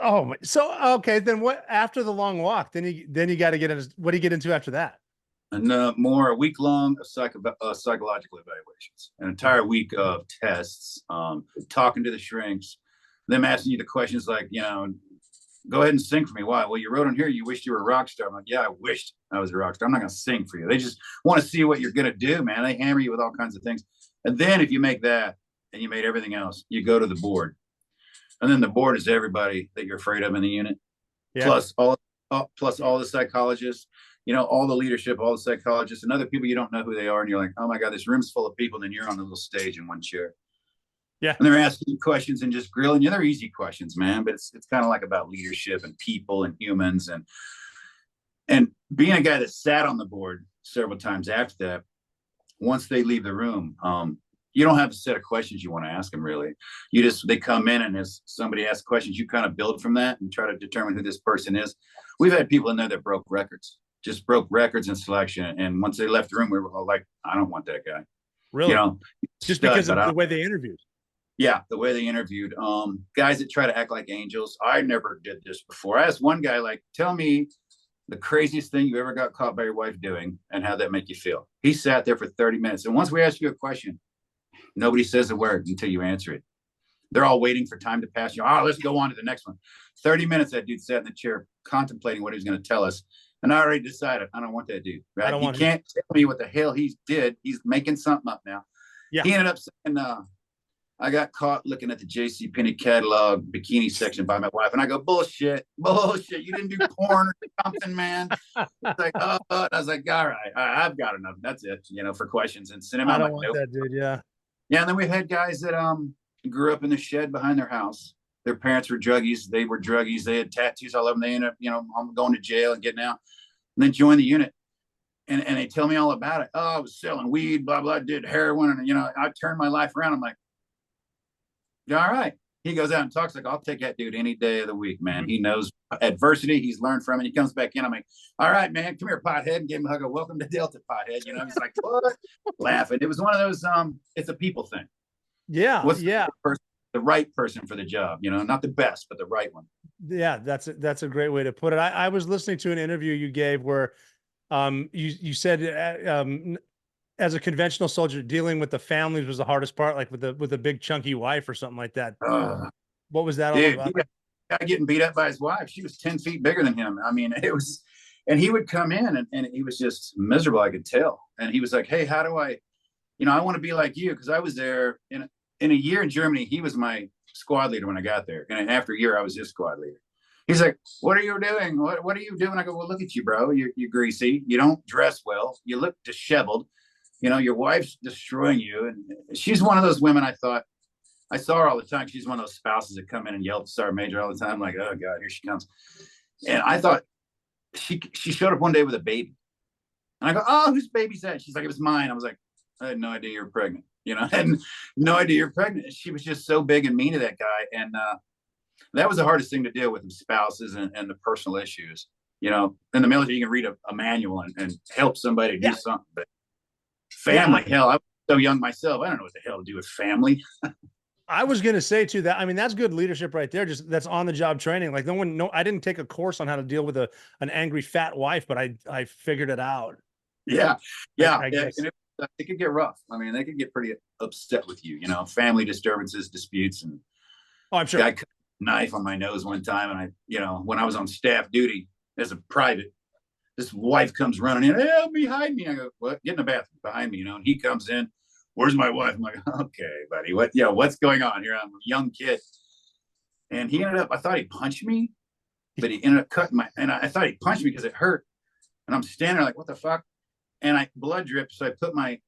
Oh, so okay. Then what after the long walk? Then you got to get into what do you get into after that? And a week long of psychological evaluations, an entire week of tests, talking to the shrinks, them asking you the questions like, you know, go ahead and sing for me. Why? Well, you wrote on here you wished you were a rock star. I'm like, yeah, I wished I was a rock star. I'm not going to sing for you. They just want to see what you're going to do, man. They hammer you with all kinds of things. And then if you make that and you made everything else, you go to the board. And then the board is everybody that you're afraid of in the unit, plus all the psychologists, you know, all the leadership, all the psychologists, and other people you don't know who they are. And you're like, oh my God, this room's full of people. And then you're on a little stage in one chair. Yeah. And they're asking you questions and just grilling you. They're easy questions, man. But it's kind of like about leadership and people and humans. And being a guy that sat on the board several times after that, once they leave the room, you don't have a set of questions you want to ask them, really. They come in, and as somebody asks questions, you kind of build from that and try to determine who this person is. We've had people in there that broke records in selection. And once they left the room, we were all like, I don't want that guy. Really? You know, just because of the way they interviewed. Yeah, the way they interviewed. Guys that try to act like angels. I never did this before. I asked one guy, like, tell me the craziest thing you ever got caught by your wife doing and how that make you feel. He sat there for 30 minutes. And once we ask you a question, nobody says a word until you answer it. They're all waiting for time to pass. Let's go on to the next one. 30 minutes that dude sat in the chair contemplating what he was going to tell us. And I already decided, I don't want that dude. Right? He can't tell me what the hell he did. He's making something up now. Yeah. He ended up saying, I got caught looking at the JCPenney catalog bikini section by my wife. And I go, bullshit. You didn't do porn or something, man. It's like, oh, and I was like, all right, I've got enough. That's it, you know, for questions. And send him out. I don't want that dude, yeah. Yeah, and then we've had guys that grew up in the shed behind their house. Their parents were druggies. They were druggies. They had tattoos all over them. They ended up, you know, going to jail and getting out. And then joined the unit. And they tell me all about it. Oh, I was selling weed, blah, blah, did heroin. And, you know, I turned my life around. I'm like, yeah, all right. He goes out and talks like, I'll take that dude any day of the week, man. Mm-hmm. He knows adversity. He's learned from it. He comes back in. I'm like, all right, man, come here, pothead, and give him a hug. Welcome to Delta, pothead. You know, he's like, what? Laughing. It was one of those, it's a people thing. Yeah. What's the right person for the job, you know, not the best, but the right one. Yeah, that's a great way to put it. I was listening to an interview you gave where you said as a conventional soldier, dealing with the families was the hardest part, like with a big chunky wife or something like that. What was that all about? Guy getting beat up by his wife. She was 10 feet bigger than him. I mean, it was, and he would come in and he was just miserable. I could tell. And he was like, hey, how do I, you know, I want to be like you. Cause I was there in a year in Germany. He was my squad leader when I got there. And after a year, I was his squad leader. He's like, what are you doing? What are you doing? I go, well, look at you, bro. You're greasy. You don't dress well. You look disheveled. You know, your wife's destroying you. And she's one of those women I saw her all the time. She's one of those spouses that come in and yell at the Sergeant Major all the time. Like, oh God, here she comes. And I thought she showed up one day with a baby. And I go, oh, whose baby's that? She's like, it was mine. I was like, I had no idea you were pregnant. You know, I had no idea you're pregnant. She was just so big and mean to that guy. And that was the hardest thing to deal with spouses and the personal issues. You know, in the military, you can read a manual and help somebody do something. But family, hell, I was so young myself. I don't know what the hell to do with family. I was going to say too that, I mean, that's good leadership right there. Just that's on the job training. Like I didn't take a course on how to deal with an angry fat wife, but I figured it out. Yeah. I guess. And it could get rough. I mean, they could get pretty upset with you, you know, family disturbances, disputes. And I'm sure I cut a knife on my nose one time. And you know, when I was on staff duty as a private, this wife comes running in, hey, behind me. I go, what? Get in the bathroom behind me, you know, and he comes in. Where's my wife? I'm like, okay, buddy, what's going on here? I'm a young kid. And he ended up, I thought he punched me, but he ended up cutting and I thought he punched me because it hurt. And I'm standing there like, what the fuck? And blood dripped. So I put my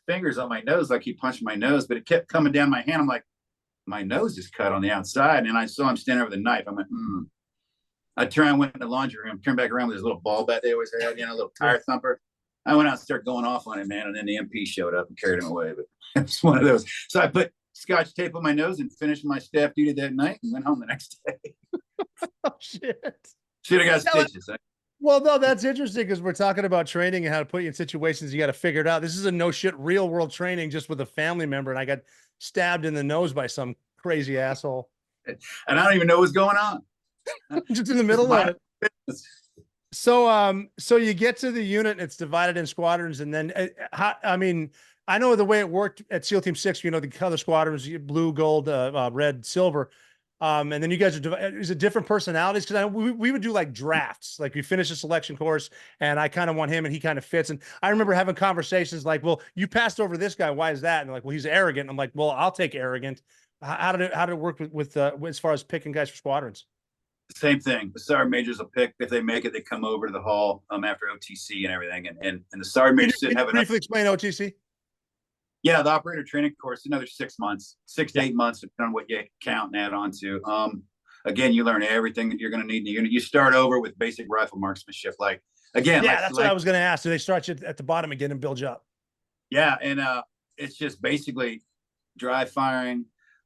fingers on my nose, like he punched my nose, but it kept coming down my hand. I'm like, my nose is cut on the outside. And I saw him standing over the knife. I'm like, I went in the laundry room, turned back around with this little ball bat they always had, a little tire thumper. I went out and started going off on it, man. And then the MP showed up and carried him away. But it was one of those. So I put Scotch tape on my nose and finished my staff duty that night and went home the next day. Oh, shit. Should have got stitches. Well, no, that's interesting because we're talking about training and how to put you in situations you got to figure it out. This is a no shit real world training just with a family member, and I got stabbed in the nose by some crazy asshole. And I don't even know what's going on. Just in the middle of it. So you get to the unit and it's divided in squadrons, and then I know the way it worked at SEAL Team 6, the color squadrons, blue, gold, red, silver. And then you guys is it different personalities? Because we would do like drafts, like we finish a selection course and I kind of want him and he kind of fits. And I remember having conversations like, well, you passed over this guy. Why is that? And they're like, well, he's arrogant. And I'm like, well, I'll take arrogant. How did it work with as far as picking guys for squadrons? Same thing. The sergeant majors will pick. If they make it, they come over to the hall after OTC and everything. And the sergeant majors didn't have enough. Briefly explain OTC. Yeah, the operator training course, another 6 months, 6 to 8 months, depending on what you count and add on to. Again, you learn everything that you're going to need in the unit. You start over with basic rifle marksmanship. That's what I was going to ask. Do they start you at the bottom again and build you up? Yeah, and it's just basically dry firing,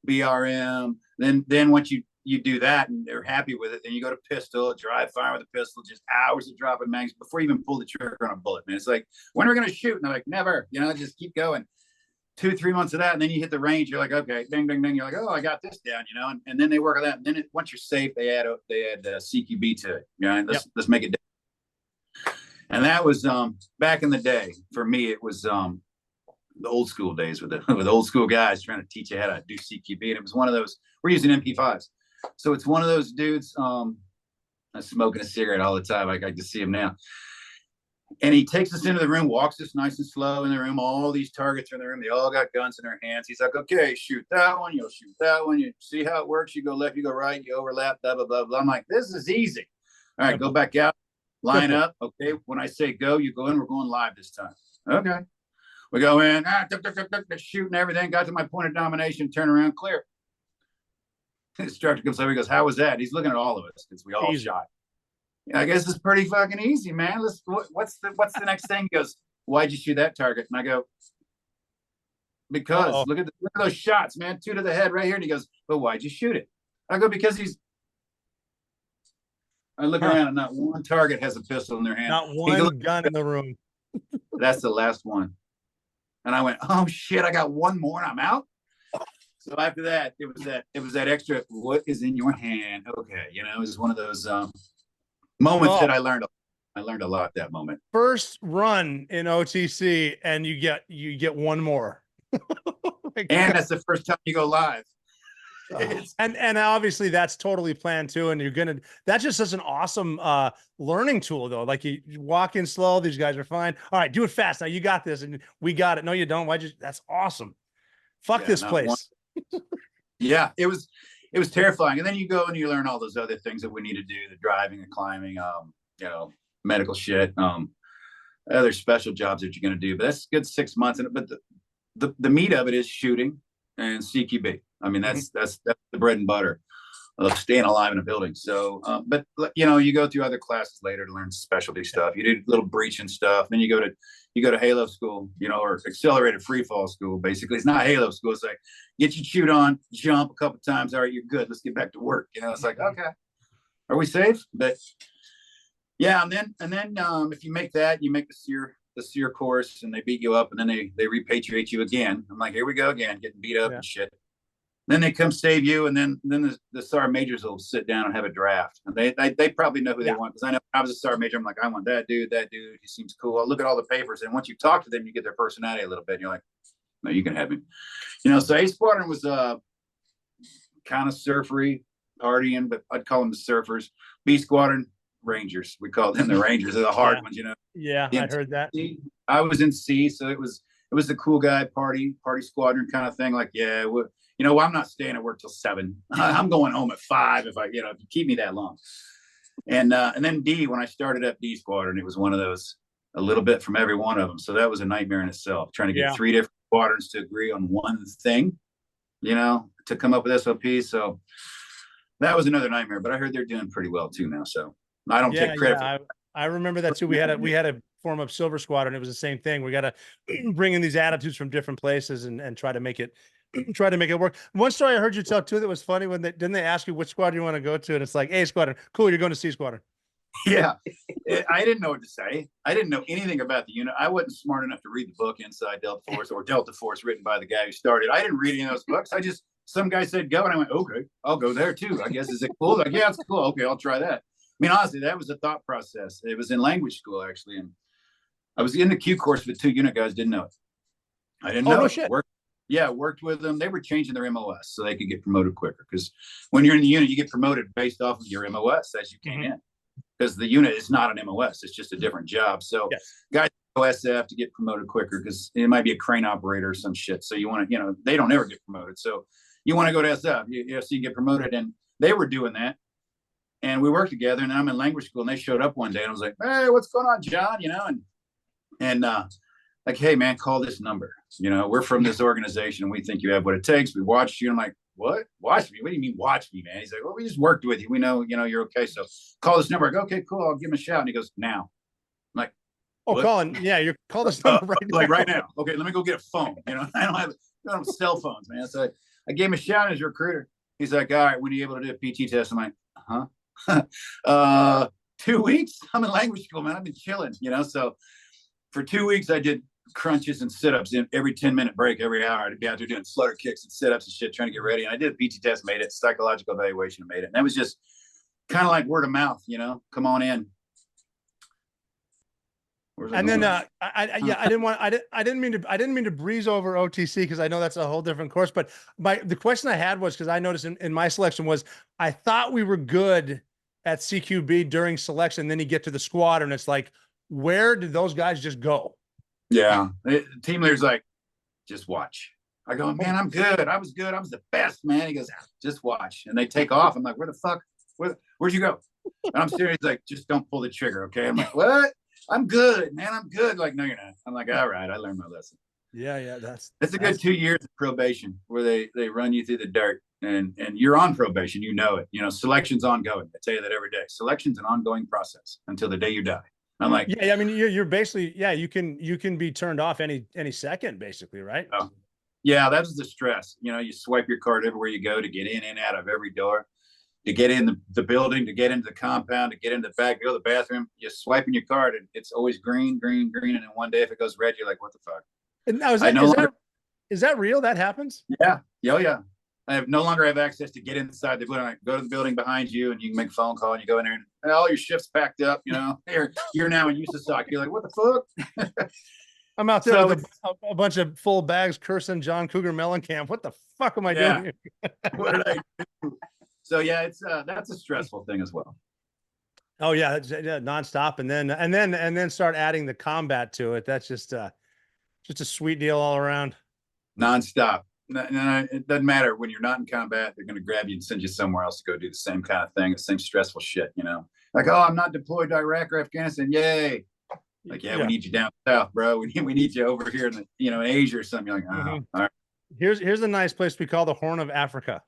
BRM. Then once you do that and they're happy with it, then you go to pistol, dry fire with a pistol, just hours of dropping mags before you even pull the trigger on a bullet, man. It's like, when are we going to shoot? And they're like, never, just keep going. 2-3 months of that, and then you hit the range. You're like, okay, ding, ding, ding. You're like, oh, I got this down, and then they work on that. And then once you're safe, they add CQB to it. Let's make it. And that was back in the day. For me, it was the old school days with old school guys trying to teach you how to do CQB. And it was one of those. We're using MP5s, so it's one of those dudes smoking a cigarette all the time. I can see him now. And he takes us into the room, walks us nice and slow in the room. All these targets are in the room. They all got guns in their hands. He's like, okay, shoot that one. You'll shoot that one. You see how it works. You go left, you go right, you overlap, blah, blah, blah, blah. I'm like, this is easy. All right, go back out, line up. Okay, when I say go, you go in. We're going live this time. Okay. We go in, shooting everything. Got to my point of domination, turn around, clear. The instructor comes over, he goes, how was that? He's looking at all of us because we all shot. I guess it's pretty fucking easy, man. What's the next thing? He goes, why'd you shoot that target? And I go, because look at those shots, man. 2 to the head right here. And he goes, but why'd you shoot it? I go, because I look around and not one target has a pistol in their hand. Not one gun in the room. That's the last one. And I went, oh shit, I got one more and I'm out. So after that, it was that extra, what is in your hand? Okay. It was one of those moments that I learned a lot that moment. First run in OTC and you get one more. And that's the first time you go live. And obviously that's totally planned too. And that's just such an awesome learning tool though. Like you walk in slow, these guys are fine. All right, do it fast. Now you got this and we got it. No, you don't. That's awesome. Fuck this place. Yeah, it was terrifying. And then you go and you learn all those other things that we need to do, the driving and climbing, medical shit, other special jobs that you're going to do. But that's a good 6 months. But the meat of it is shooting and CQB. I mean, that's the bread and butter of staying alive in a building. So, but you go through other classes later to learn specialty stuff. You do little breaching stuff. Then you go to Halo school, or accelerated free fall school. Basically, it's not Halo school. It's like get your chute on, jump a couple times. All right, you're good. Let's get back to work. It's like, okay, are we safe? But yeah, and then if you make that, you make the SEER course, and they beat you up, and then they repatriate you again. I'm like, here we go again, getting beat up and shit. Then they come save you, and then the sergeant majors will sit down and have a draft. And they probably know who they want, because I know when I was a sergeant major, I'm like, I want that dude. He seems cool. I'll look at all the papers, and once you talk to them, you get their personality a little bit. And you're like, no, you can have him. So A Squadron was kind of surfery, partying, but I'd call them the surfers. B Squadron, Rangers. We called them the Rangers. They're the hard ones, Yeah, I heard that. I was in C, so it was the cool guy party squadron kind of thing. Like, yeah, I'm not staying at work till 7. I'm going home at 5 if you keep me that long. And then D, when I started up D Squadron, it was one of those, a little bit from every one of them. So that was a nightmare in itself, trying to get 3 different squadrons to agree on one thing, to come up with SOP. So That was another nightmare, but I heard they're doing pretty well too now. So I don't take credit for it. I remember that too. We had a form of Silver Squadron. It was the same thing. We got to bring in these attitudes from different places and try to make it work. One story I heard you tell too that was funny when didn't they ask you which squadron you want to go to, and it's like A Squadron. Cool, you're going to C Squadron. Yeah, I didn't know what to say. I didn't know anything about the unit. I wasn't smart enough to read the book Inside Delta Force or Delta Force written by the guy who started. I didn't read any of those books. Some guy said go, and I went, okay, I'll go there too. I guess, is it cool? Like, yeah, it's cool. Okay, I'll try that. I mean, honestly, that was a thought process. It was in language school, actually. And I was in the Q course, but 2 unit guys didn't know it. I didn't know. No it. shit. Worked with them. They were changing their MOS so they could get promoted quicker. Because when you're in the unit, you get promoted based off of your MOS as you came in. Because the unit is not an MOS. It's just a different job. So guys go SF to get promoted quicker because it might be a crane operator or some shit. So you want to, they don't ever get promoted. So you want to go to SF, so you get promoted. And they were doing that. And we worked together, and I'm in language school, and they showed up one day, and I was like, hey, what's going on, John? And like, hey, man, call this number. We're from this organization, and we think you have what it takes. We watched you. I'm like, what? Watch me? What do you mean watch me, man? He's like, well, we just worked with you. We know, you're okay. So call this number. I go, okay, cool. I'll give him a shout. And he goes, now. I'm like, oh, what? Colin, yeah, you call this number right now. Like right now. Okay, let me go get a phone. I don't have cell phones, man. So I gave him a shout as a recruiter. He's like, all right, when are you able to do a PT test? I'm like, huh? 2 weeks. I'm in language school, man. I've been chilling, so for 2 weeks I did crunches and sit-ups in every 10-minute break every hour. I'd be out there doing flutter kicks and sit-ups and shit, trying to get ready. And I did a PT test, made it, psychological evaluation, made it. And that was just kind of like word of mouth, come on in. And then I didn't mean to breeze over OTC because I know that's a whole different course. But the question I had was because I noticed in my selection was I thought we were good at CQB during selection. Then you get to the squadron, it's like, where did those guys just go? Yeah, team leader's like, just watch. I go, man, I'm good. I was good. I was the best, man. He goes, just watch. And they take off. I'm like, where the fuck? Where'd you go? And I'm serious. He's like, just don't pull the trigger, okay? I'm like, what? I'm good, man. I'm good. Like, no, you're not. I'm like, all right, I learned my lesson. Yeah, that's a good 2 years of probation where they run you through the dirt and you're on probation. You know it. Selection's ongoing. I tell you that every day. Selection's an ongoing process until the day you die. I'm like, yeah. I mean, you're basically, you can be turned off any second, basically, right? Oh, yeah, that's the stress. You swipe your card everywhere you go to get in and out of every door. To get in the building, to get into the compound, to get into the back, go to the bathroom, you're swiping your card, and it's always green, green, green. And then one day, if it goes red, you're like, what the fuck? And now, is that real? That happens? Yeah. Oh, yeah. I no longer have access to get inside the building. I go to the building behind you, and you can make a phone call, and you go in there, and all your shifts packed up. You're now in USASOC. You're like, what the fuck? I'm out there with a bunch of full bags cursing John Cougar Mellencamp. What the fuck am I doing here? What did I do? So yeah, it's that's a stressful thing as well. Oh yeah, nonstop, and then start adding the combat to it. That's just a sweet deal all around. Nonstop. No, it doesn't matter when you're not in combat. They're going to grab you and send you somewhere else to go do the same kind of thing, the same stressful shit. Like, oh, I'm not deployed to Iraq or Afghanistan. Yay! Like, yeah, we need you down south, bro. We need you over here in in Asia or something. You're like, oh, all right. Here's a nice place we call the Horn of Africa.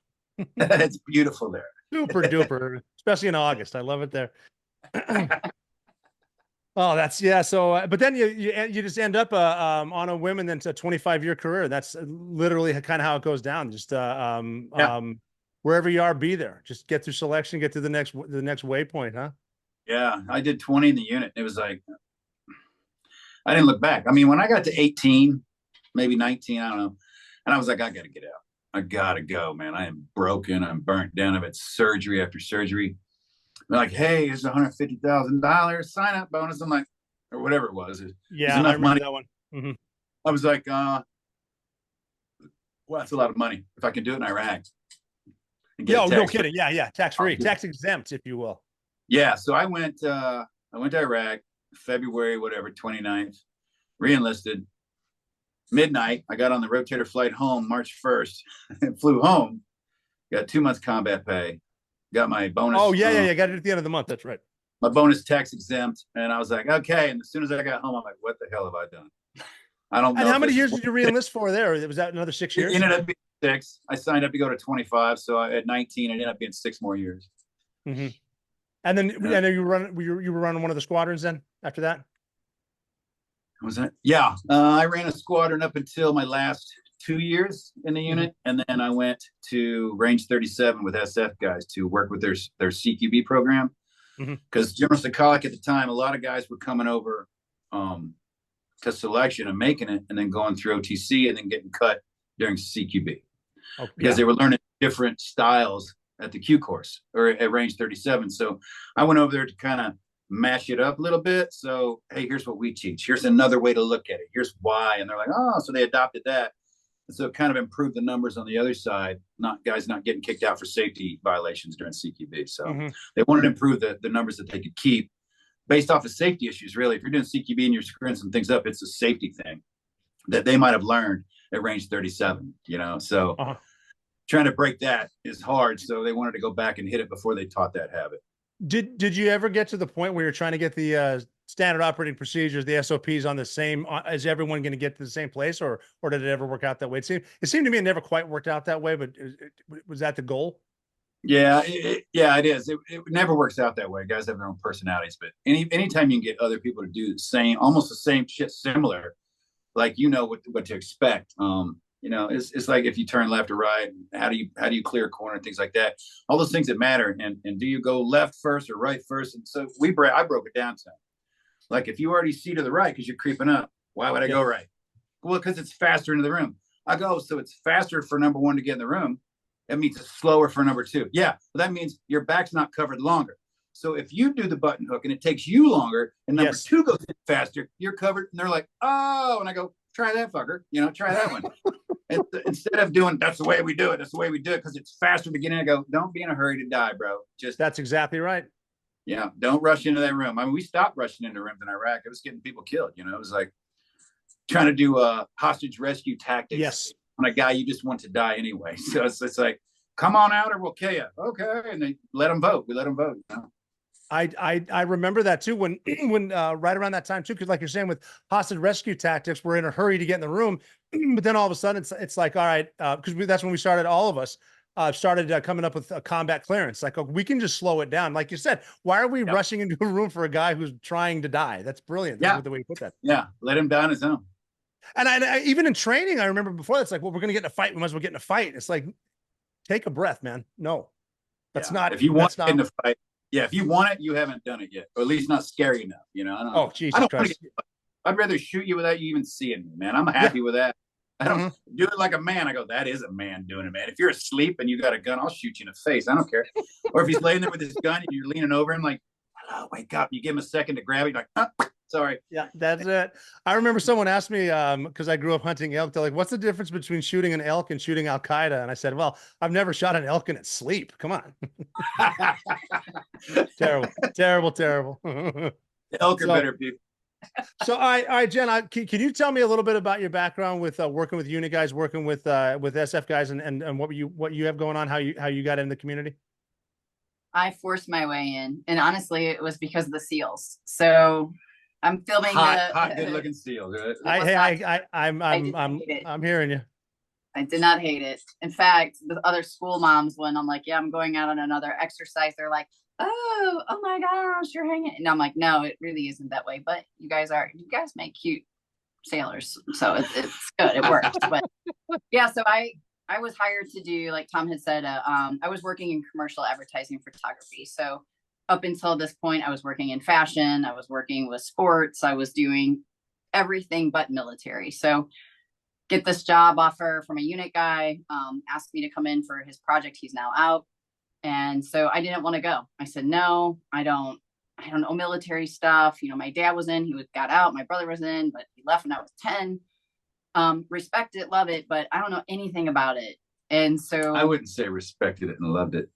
It's beautiful there. Super duper, especially in August. I love it there. Oh, that's So, but then you just end up on a whim and then to a 25-year career. That's literally kind of how it goes down. Just wherever you are, be there. Just get through selection, get to the next waypoint, huh? Yeah, I did 20 in the unit. It was like I didn't look back. I mean, when I got to 18, maybe 19, I don't know, and I was like, I got to get out. I gotta go, man. I am broken. I'm burnt down. I've had surgery after surgery. They're like, hey, here's $150,000 sign up bonus. I'm like, or whatever it was. Yeah, I remember that one. Mm-hmm. I was like, well, that's a lot of money if I can do it in Iraq. No kidding. Yeah, tax free, tax exempt, if you will. Yeah, so I went to Iraq February 29th, re-enlisted. Midnight, I got on the rotator flight home March 1st and flew home. Got 2 months combat pay. Got my bonus. Oh, yeah. Got it at the end of the month. That's right. My bonus tax exempt. And I was like, okay. And as soon as I got home, I'm like, what the hell have I done? I don't know. And how many years did you re-enlist for there? Was that another 6 years? It ended up being 6. I signed up to go to 25. So at 19, it ended up being 6 more years. Mm-hmm. And then I know you were running one of the squadrons then after that? Was that? Yeah. I ran a squadron up until my last 2 years in the unit. And then I went to Range 37 with SF guys to work with their CQB program. Because General Sokolic at the time, a lot of guys were coming over to selection and making it and then going through OTC and then getting cut during CQB. Because they were learning different styles at the Q course or at Range 37. So I went over there to kind of mash it up a little bit. So, hey, here's what we teach. Here's another way to look at it. Here's why. And they're like, oh, so they adopted that. And so it kind of improved the numbers on the other side, guys not getting kicked out for safety violations during CQB. So they wanted to improve the numbers that they could keep based off of safety issues, really. If you're doing CQB and you're screwing some things up, it's a safety thing that they might have learned at Range 37, you know? So trying to break that is hard. So they wanted to go back and hit it before they taught that habit. Did you ever get to the point where you're trying to get the standard operating procedures, the SOPs on the same, is everyone going to get to the same place or did it ever work out that way? It seemed to me it never quite worked out that way, but was that the goal? Yeah, it is. It never works out that way. Guys have their own personalities, but anytime you can get other people to do the same, almost the same shit, similar, like you know what to expect. You know, it's like if you turn left or right, how do you clear a corner, things like that. All those things that matter. And do you go left first or right first? And so I broke it down to them. Like if you already see to the right because you're creeping up, why would I go right? Well, because it's faster into the room. I go, so it's faster for number 1 to get in the room. That means it's slower for number 2. Yeah, well, that means your back's not covered longer. So if you do the button hook and it takes you longer and number 2 goes in faster, you're covered. And they're like, oh, and I go, try that fucker, try that one. Instead of doing, that's the way we do it. That's the way we do it. Cause it's faster to get in. I go, don't be in a hurry to die, bro. That's exactly right. Yeah. Don't rush into that room. I mean, we stopped rushing into rooms in Iraq. It was getting people killed. It was like trying to do hostage rescue tactics. Yes. On a guy you just want to die anyway. So it's like, come on out or we'll kill you. Okay. And they let them vote. We let them vote. I remember that too when right around that time too, because like you're saying with hostage rescue tactics, we're in a hurry to get in the room, but then all of a sudden it's like, all right, because that's when we started, all of us started coming up with a combat clearance. Like, we can just slow it down. Like you said, why are we rushing into a room for a guy who's trying to die? That's brilliant. That's the way you put that. Yeah, let him die on his own. And I even in training, I remember before that's like, well, we're gonna get in a fight. We might as well get in a fight. It's like, take a breath, man. No, that's not. If you want to get in a fight. Yeah, if you want it, you haven't done it yet, or at least not scary enough. I don't. Oh, Jesus Christ! I'd rather shoot you without you even seeing me, man. I'm happy with that. I don't do it like a man. I go, that is a man doing it, man. If you're asleep and you got a gun, I'll shoot you in the face. I don't care. Or if he's laying there with his gun and you're leaning over him, like, hello, wake up. You give him a second to grab it, like, sorry. Yeah, that's it. I remember someone asked me, because I grew up hunting elk, they're like, what's the difference between shooting an elk and shooting Al Qaeda? And I said, well, I've never shot an elk in its sleep. Come on. Terrible. Elk are better people. So, all right, Jen, can you tell me a little bit about your background with working with unit guys, working with SF guys, and what you have going on, how you got in the community? I forced my way in, and honestly, it was because of the SEALs. So I'm filming hot, good-looking SEALs. Right? I'm hearing you. I did not hate it. In fact, the other school moms, when I'm like, yeah, I'm going out on another exercise, they're like, oh my gosh, you're hanging. And I'm like, no, it really isn't that way. But you guys make cute sailors. So it's good. It works. But yeah, so I was hired to do, like Tom had said, I was working in commercial advertising photography. So up until this point, I was working in fashion. I was working with sports. I was doing everything but military. So get this job offer from a unit guy, asked me to come in for his project. He's now out. And so I didn't want to go. I said, no, I don't know military stuff. My dad was in, got out. My brother was in, but he left when I was 10. Respect it, love it, but I don't know anything about it. And so I wouldn't say respected it and loved it.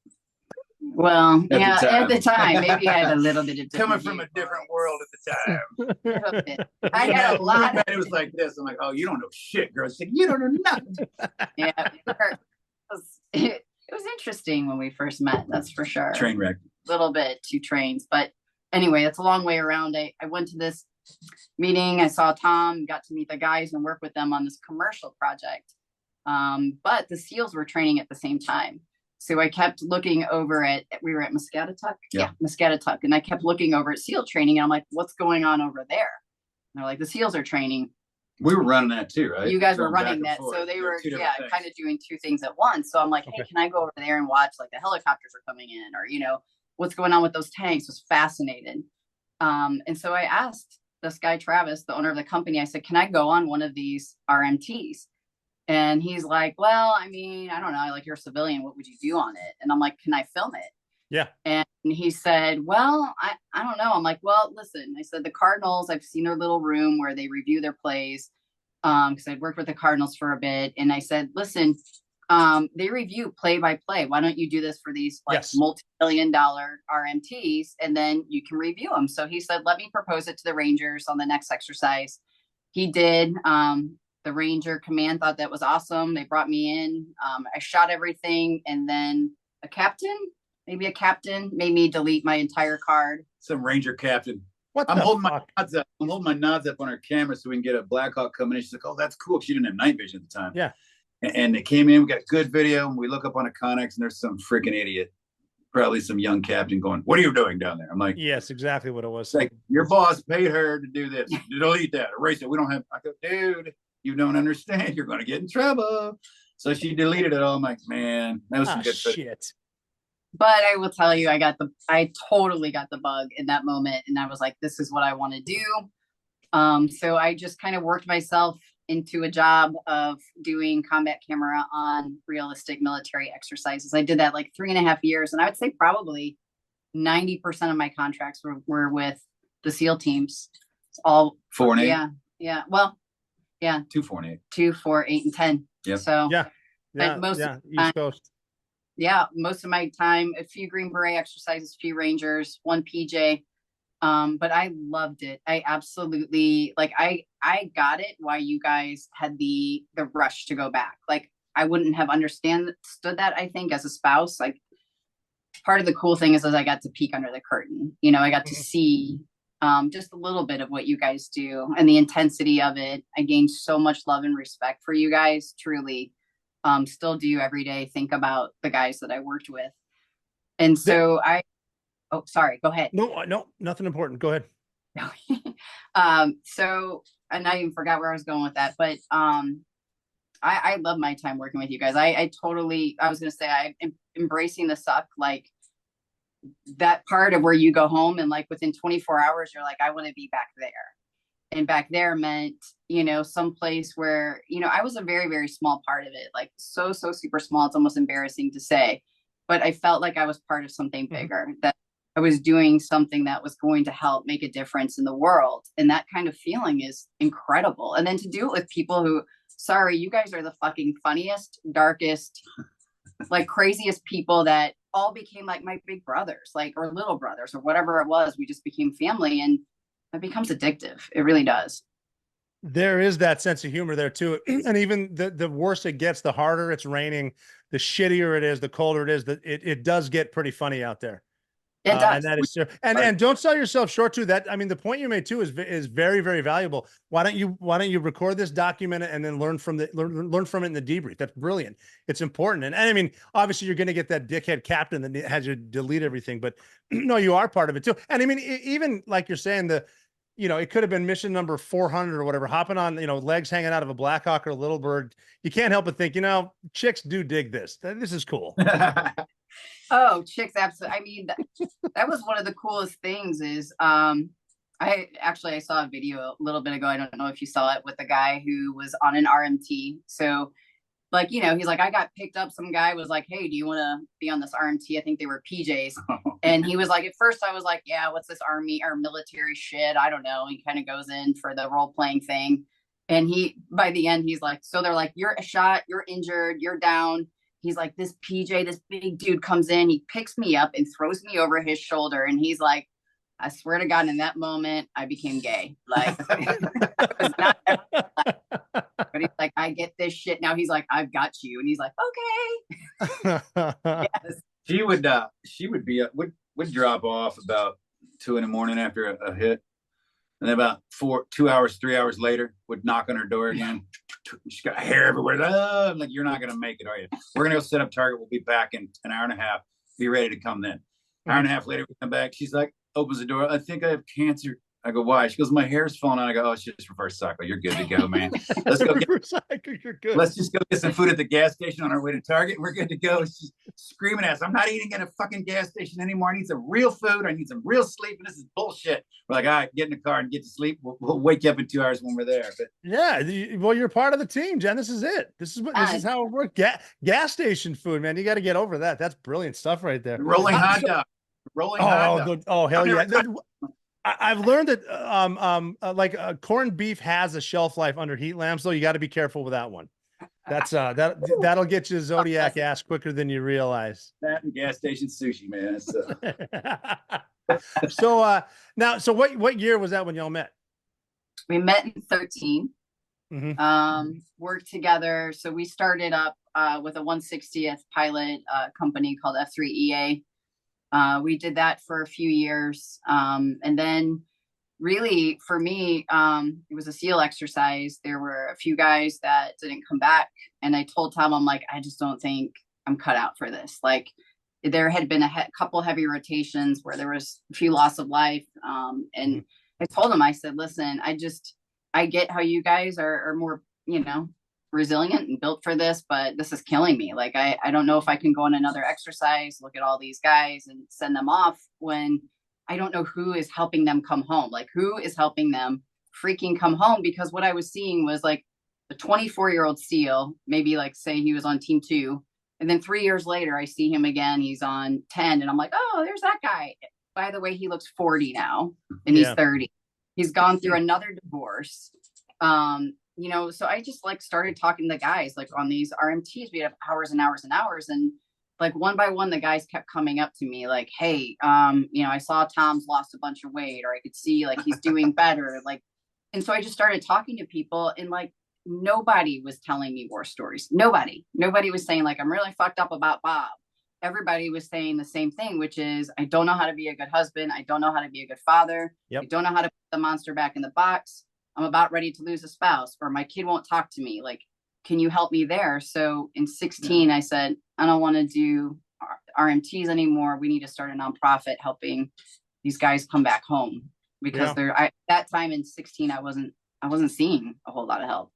Well, at the time, maybe I had a little bit of coming from a different world at the time. I had a lot. It was like this. I'm like, oh, you don't know shit, girl. Said, you don't know nothing. Yeah, it was interesting when we first met. That's for sure. Train wreck. A little bit, 2 trains, but anyway, it's a long way around. I went to this meeting. I saw Tom, got to meet the guys and work with them on this commercial project. But the SEALs were training at the same time. So I kept looking over at, we were at Muscatatuck. Yeah, Muscatatuck. And I kept looking over at SEAL training, and I'm like, what's going on over there? And they're like, the SEALs are training. We were running that too, right? You guys were running that. So they were, kind of doing two things at once. So I'm like, hey, can I go over there and watch, like, the helicopters are coming in, or, you know, what's going on with those tanks? Was fascinated. And so I asked this guy, Travis, the owner of the company, I said, can I go on one of these RMTs? And he's like, well, I mean, I don't know, like, you're a civilian, what would you do on it? And I'm like, can I film it? Yeah. And he said, well, I don't know. I'm like, well, listen, I said, the Cardinals, I've seen their little room where they review their plays. Because I'd worked with the Cardinals for a bit. And I said, listen, they review play by play. Why don't you do this for these multi-million-dollar RMTs, and then you can review them? So he said, let me propose it to the Rangers on the next exercise. He did. The Ranger command thought that was awesome. They brought me in. I shot everything, and then a captain made me delete my entire card. Some Ranger captain. What I'm the holding fuck? my nods up. I'm holding my nods up on her camera so we can get a Blackhawk coming in. She's like, oh, that's cool. She didn't have night vision at the time. Yeah. And they came in, we got a good video, and we look up on a Connex, and there's some freaking idiot, probably some young captain going, what are you doing down there? I'm like, yes, exactly what it was. Like, your boss paid her to do this. Delete that, erase it. We don't have, I go, dude, you don't understand. You're going to get in trouble. So she deleted it all. I'm like, man, that was some good shit. But I will tell you, I totally got the bug in that moment. And I was like, this is what I want to do. So I just kind of worked myself into a job of doing combat camera on realistic military exercises. I did that like 3.5 years. And I would say probably 90% of my contracts were with the SEAL teams. It's all 4 and 8. Yeah. Yeah. Well, yeah. 2, 4, and 8. 2, 4, 8, and 10. Yep. So East Coast. Yeah, most of my time, a few Green Beret exercises, a few Rangers, 1 PJ. But I loved it. I absolutely, like, I got it why you guys had the rush to go back. Like, I wouldn't have understood that, I think, as a spouse. Like, part of the cool thing is I got to peek under the curtain. You know, I got to see just a little bit of what you guys do and the intensity of it. I gained so much love and respect for you guys, truly. Still do every day, think about the guys that I worked with. And so oh, sorry, go ahead. No, nothing important. Go ahead. So, and I even forgot where I was going with that, but I love my time working with you guys. I was going to say, I'm embracing the suck, like that part of where you go home and like within 24 hours, you're like, I want to be back there. And back there meant, you know, someplace where, you know, I was a very, very small part of it, like so super small. It's almost embarrassing to say, but I felt like I was part of something bigger, that I was doing something that was going to help make a difference in the world. And that kind of feeling is incredible. And then to do it with people who, sorry, you guys are the fucking funniest, darkest, like craziest people that all became like my big brothers, like, or little brothers or whatever it was. We just became family, and it becomes addictive. It really does. There is that sense of humor there too. And even the worse it gets, the harder it's raining, the shittier it is, the colder it is, that it does get pretty funny out there. It does. And that is true. And don't sell yourself short too. That, I mean, the point you made too is very, very valuable. Why don't you record this, document it, and then learn from it in the debrief? That's brilliant. It's important. And I mean, obviously you're going to get that dickhead captain that has you delete everything, but no, you are part of it too. And I mean, even like you're saying, it could have been mission number 400 or whatever, hopping on, legs hanging out of a Blackhawk or a Little Bird. You can't help but think, chicks do dig this. This is cool. Oh, chicks, absolutely. I mean, that was one of the coolest things is, I saw a video a little bit ago. I don't know if you saw it, with a guy who was on an RMT. So like, he's like, I got picked up. Some guy was like, hey, do you want to be on this RMT? I think they were PJs. And he was like, at first I was like, yeah, what's this army or military shit? I don't know. He kind of goes in for the role playing thing. And by the end, he's like, so they're like, you're shot, you're injured, you're down. He's like, this PJ, this big dude comes in, he picks me up and throws me over his shoulder. And he's like, I swear to God, in that moment, I became gay. Like, it was not but he's like, I get this shit. Now he's like, I've got you. And he's like, okay. Yes. She would drop off about 2 a.m. after a hit. And then about 3 hours later, would knock on her door again. she's got hair everywhere. I'm like, you're not going to make it, are you? We're going to go set up target. We'll be back in an hour and a half. Be ready to come then. Hour and a half later, we come back. She's like, opens the door. I think I have cancer. I go, why? She goes, my hair's falling out. I go, oh, it's just reverse cycle. You're good to go, man. Let's go. You're good. Let's just go get some food at the gas station on our way to Target. We're good to go. She's screaming at us. I'm not eating at a fucking gas station anymore. I need some real food. I need some real sleep. And this is bullshit. We're like, all right, get in the car and get to sleep. We'll wake you up in 2 hours when we're there. But yeah, well, you're part of the team, Jen. This is it. This is how it works. Gas station food, man. You got to get over that. That's brilliant stuff right there. Rolling hot dog. Rolling hot dog. Oh, hell yeah. I've learned that corned beef has a shelf life under heat lamps, though. You got to be careful with that one. That's that'll get you Zodiac ass quicker than you realize. That and gas station sushi, man. So what year was that when y'all met? We met in 13. Worked together. So we started up with a 160th pilot company called F3EA. We did that for a few years. And then really for me, it was a SEAL exercise. There were a few guys that didn't come back. And I told Tom, I'm like, I just don't think I'm cut out for this. Like there had been a couple heavy rotations where there was a few loss of life. And I told him, I said, listen, I get how you guys are more, resilient and built for this, but this is killing me. Like, I don't know if I can go on another exercise, look at all these guys and send them off when I don't know who is helping them come home. Like, who is helping them freaking come home? Because what I was seeing was like a 24-year-old SEAL, maybe like say he was on team 2. And then 3 years later, I see him again. He's on 10 and I'm like, oh, there's that guy. By the way, he looks 40 now and he's 30. He's gone through another divorce. So I just like started talking to the guys like on these RMTs. We have hours and hours and hours. And like one by one, the guys kept coming up to me like, hey, I saw Tom's lost a bunch of weight, or I could see like he's doing better. Like, and so I just started talking to people and like nobody was telling me war stories. Nobody was saying like, I'm really fucked up about Bob. Everybody was saying the same thing, which is I don't know how to be a good husband. I don't know how to be a good father. I don't know how to put the monster back in the box. I'm about ready to lose a spouse, or my kid won't talk to me. Like, can you help me there? So in 16, I said, I don't want to do RMTs anymore. We need to start a nonprofit helping these guys come back home because that time in 16, I wasn't seeing a whole lot of help.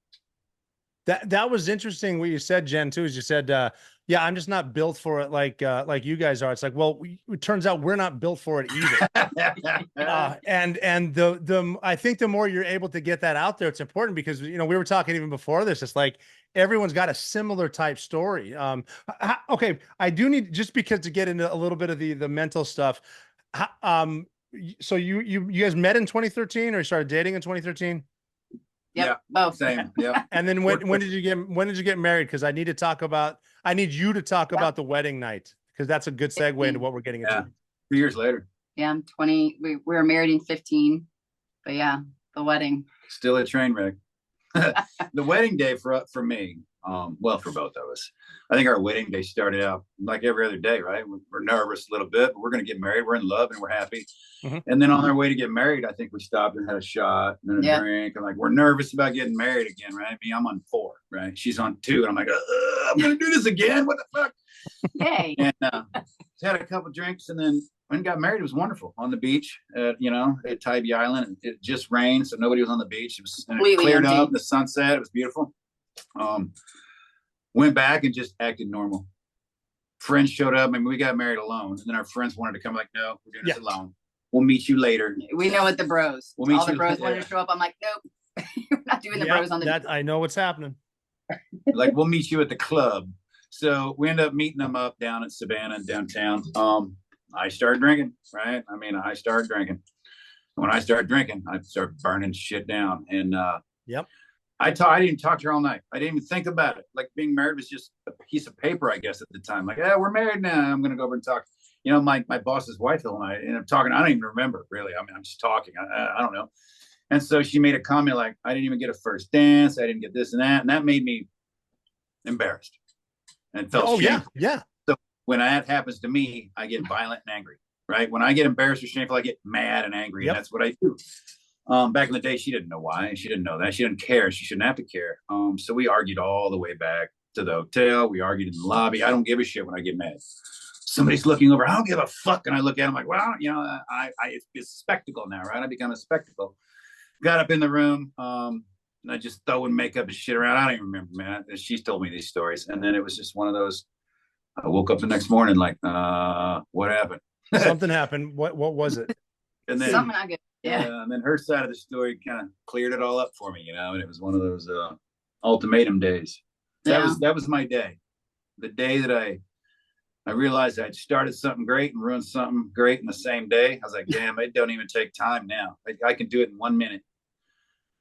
That was interesting what you said, Jen, too, is you said, I'm just not built for it like you guys are. It's like, well, it turns out we're not built for it either. And I think the more you're able to get that out there, it's important because, we were talking even before this, it's like everyone's got a similar type story. Okay. I do need, just because to get into a little bit of the mental stuff. So you guys met in 2013 or you started dating in 2013? Yep, yeah, both. Same. Yeah. And then when did you get married? Because I need you to talk about the wedding night, because that's a good segue into what we're getting into. 2 years later. Yeah, I'm 20. We were married in 15, but yeah, the wedding. Still a train wreck. The wedding day for me, for both of us, I think our wedding day started out like every other day, right? We're nervous a little bit, but we're going to get married. We're in love and we're happy. And then on our way to get married, I think we stopped and had a shot and then a drink. And like, we're nervous about getting married again, right? I'm on 4, right? She's on 2. And I'm like, I'm going to do this again. What the fuck? Yay. And had a couple drinks and then when we got married, it was wonderful on the beach at Tybee Island. It just rained, so nobody was on the beach. It was cleared up, the sunset. It was beautiful. Went back and just acted normal. Friends showed up. I mean, we got married alone, and then our friends wanted to come. Like, no, we're doing this alone. We'll meet you later. We know what the bros. We'll meet all the bros wanted to show up. I'm like, nope, you're not doing the bros on the beach. I know what's happening. Like, we'll meet you at the club. So we end up meeting them up down at Savannah downtown. I started drinking, right? I started drinking. When I started drinking, I started burning shit down. And I didn't talk to her all night. I didn't even think about it. Like, being married was just a piece of paper, I guess, at the time. Like, we're married now. I'm going to go over and talk. My boss's wife, Hill, and I ended up talking. I don't even remember, really. I'm just talking. I don't know. And so she made a comment like, I didn't even get a first dance. I didn't get this and that. And that made me embarrassed and felt shame. Yeah. So when that happens to me, I get violent and angry, right? When I get embarrassed or shameful, I get mad and angry. And that's what I do. Back in the day, she didn't know why. She didn't know that. She didn't care. She shouldn't have to care. So we argued all the way back to the hotel. We argued in the lobby. I don't give a shit when I get mad. Somebody's looking over. I don't give a fuck. And I look at him like, well, you know, it's a spectacle now, right? I become a spectacle. Got up in the room. And I just throwing makeup and shit around. I don't even remember, man. She's told me these stories. And then it was just one of those, I woke up the next morning like, what happened? Something happened. What was it? And then, something not good. Yeah. and then her side of the story kind of cleared it all up for me, you know, and it was one of those ultimatum days. That was my day. The day that I realized I'd started something great and ruined something great in the same day. I was like, damn, it don't even take time now. I can do it in 1 minute.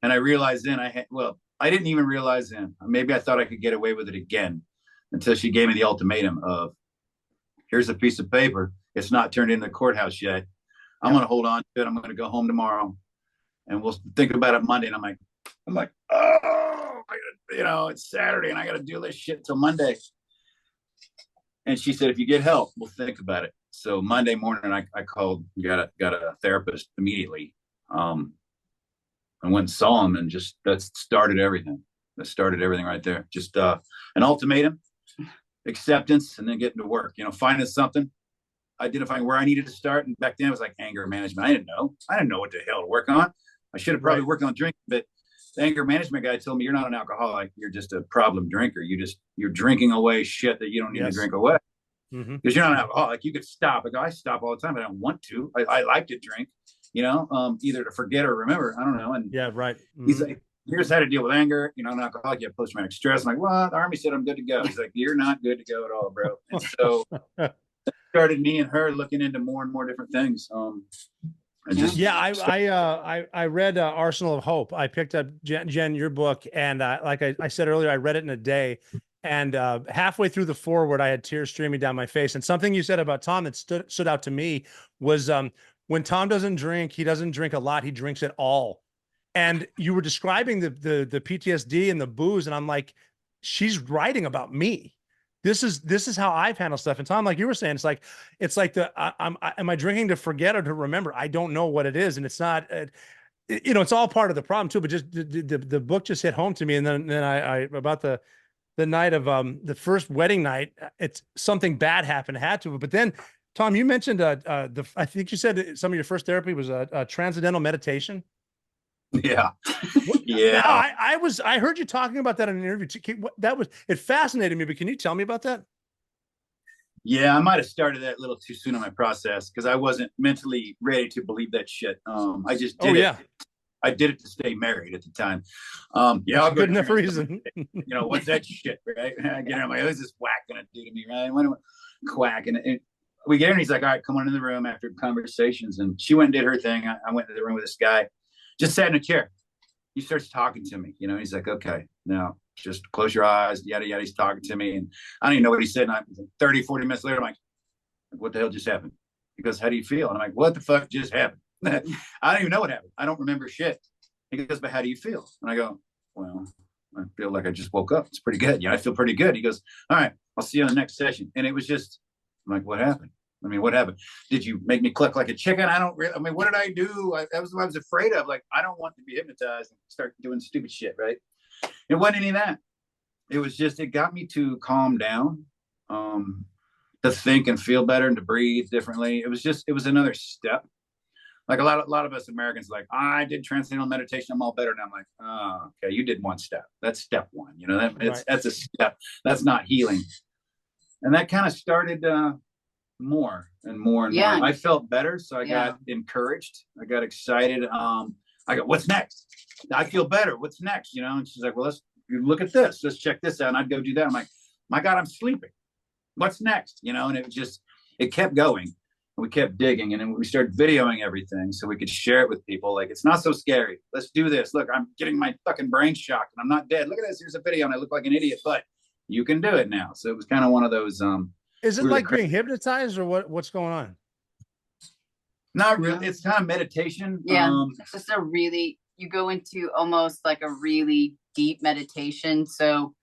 And I realized then I didn't even realize then. Maybe I thought I could get away with it again until she gave me the ultimatum of, here's a piece of paper. It's not turned into the courthouse yet. I'm going to hold on to it. I'm going to go home tomorrow and we'll think about it Monday. And I'm like, oh, you know, it's Saturday and I got to do this shit till Monday. And she said, if you get help, we'll think about it. So Monday morning, I called, got a therapist immediately. I went and saw him, and just that started everything. That started everything right there. Just an ultimatum, acceptance, and then getting to work. You know, finding something, identifying where I needed to start. And back then it was like anger management. I didn't know what the hell to work on. I should have probably worked on drinking, but the anger management guy told me, you're not an alcoholic. You're just a problem drinker. You're drinking away shit that you don't need to drink away. Because you're not an alcoholic. You could stop. Like, I stop all the time, but I don't want to. I like to drink, you know, either to forget or remember. I don't know. And he's like, here's how to deal with anger. You know, an alcoholic, you have post-traumatic stress. I'm like, well, the Army said I'm good to go. He's like, you're not good to go at all, bro. And so that started me and her looking into more and more different things. I read Arsenal of Hope. I picked up Jen your book, and like I said earlier, I read it in a day. And halfway through the foreword, I had tears streaming down my face. And something you said about Tom that stood out to me was when Tom doesn't drink, he doesn't drink a lot. He drinks it all. And you were describing the PTSD and the booze, and I'm like, she's writing about me. This is how I've handled stuff. And Tom, like you were saying, it's like am I drinking to forget or to remember? I don't know what it is, and it's not. You know, it's all part of the problem too. But just the book just hit home to me, and then I about the night of the first wedding night, it's something bad happened, had to. But then, Tom, you mentioned I think you said some of your first therapy was transcendental meditation. Yeah. I heard you talking about that in an interview. It fascinated me, but can you tell me about that? Yeah, I might have started that a little too soon in my process because I wasn't mentally ready to believe that shit. I just did it. I did it to stay married at the time. I'll good enough reason. You know, what's that shit, right? I get in, I'm like, what's this whack gonna do to me, right? When quack, and we get in, he's like, all right, come on in the room after conversations. And she went and did her thing. I went to the room with this guy, just sat in a chair. He starts talking to me, you know, he's like, okay, now just close your eyes, yada, yada. He's talking to me. And I don't even know what he said. And 30, 40 minutes later, I'm like, what the hell just happened? He goes, how do you feel? And I'm like, what the fuck just happened? I don't even know what happened. I don't remember shit. He goes, but how do you feel? And I go, well, I feel like I just woke up. It's pretty good. Yeah, I feel pretty good. He goes, all right, I'll see you on the next session. And it was just, I'm like, what happened? I mean, what happened? Did you make me cluck like a chicken? What did I do? That was what I was afraid of. Like, I don't want to be hypnotized and start doing stupid shit, right? It wasn't any of that. It was just, it got me to calm down, to think and feel better and to breathe differently. It was another step. Like a lot of us Americans, like, I did transcendental meditation, I'm all better. And I'm like, oh, okay, you did one step. That's step one. You know, that's a step. That's not healing. And that kind of started more and more and more. I felt better, so I got encouraged. I got excited. I go, what's next? I feel better. What's next? You know, and she's like, well, let's look at this. Let's check this out. And I'd go do that. I'm like, my God, I'm sleeping. What's next? You know, and it kept going. We kept digging, and then we started videoing everything so we could share it with people. Like, it's not so scary. Let's do this. Look, I'm getting my fucking brain shocked, and I'm not dead. Look at this. Here's a video, and I look like an idiot, but you can do it now. So it was kind of one of those. Is it like being hypnotized, or what's going on? Not really. It's kind of meditation. Yeah, it's just you go into almost like a really deep meditation. So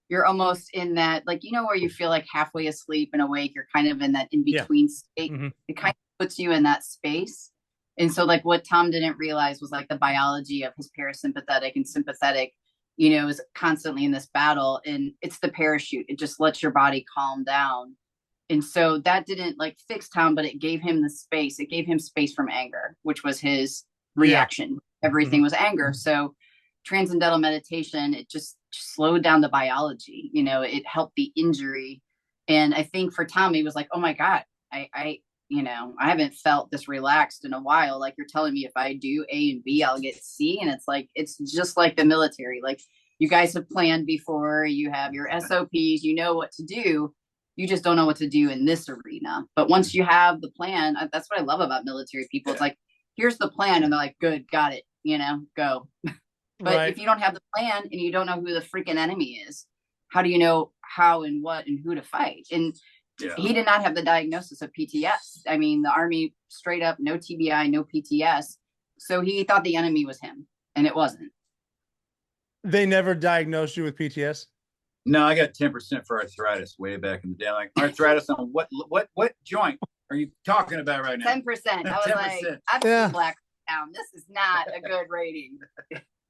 you're almost in that, like, you know, where you feel like halfway asleep and awake, you're kind of in that in-between state. Mm-hmm. It kind of puts you in that space. And so like what Tom didn't realize was like the biology of his parasympathetic and sympathetic, you know, is constantly in this battle, and it's the parachute. It just lets your body calm down. And so that didn't like fix Tom, but it gave him the space. It gave him space from anger, which was his reaction. Everything was anger. So transcendental meditation, it just slowed down the biology. You know, it helped the injury. And I think for Tom, he was like, oh my God, I you know, I haven't felt this relaxed in a while. Like you're telling me if I do A and B, I'll get C. And it's like, it's just like the military. Like you guys have planned before, you have your SOPs, you know what to do. You just don't know what to do in this arena. But once you have the plan, that's what I love about military people. It's like, here's the plan. And they're like, good, got it, you know, go. But if you don't have the plan and you don't know who the freaking enemy is, how do you know how and what and who to fight? And he did not have the diagnosis of PTS. I mean, the Army straight up, no TBI, no PTS. So he thought the enemy was him, and it wasn't. They never diagnosed you with PTS? No, I got 10% for arthritis way back in the day. Like arthritis on what joint are you talking about right now? 10%. I was 10%. Like, I've seen black down. This is not a good rating.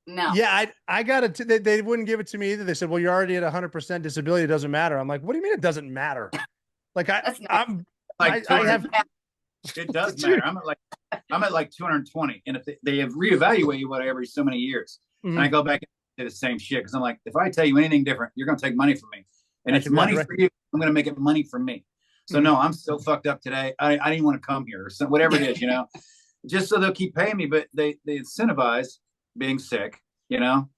No. Yeah, I got it. They wouldn't give it to me either. They said, well, you're already at 100% disability. It doesn't matter. I'm like, what do you mean it doesn't matter? Like I have. It does matter. I'm at like 220, and if they have reevaluate you every so many years, and I go back and do the same shit because I'm like, if I tell you anything different, you're gonna take money from me, and it's money for you. I'm gonna make it money for me. So no, I'm so fucked up today. I didn't want to come here or whatever it is, you know, just so they'll keep paying me. But they incentivize being sick, you know.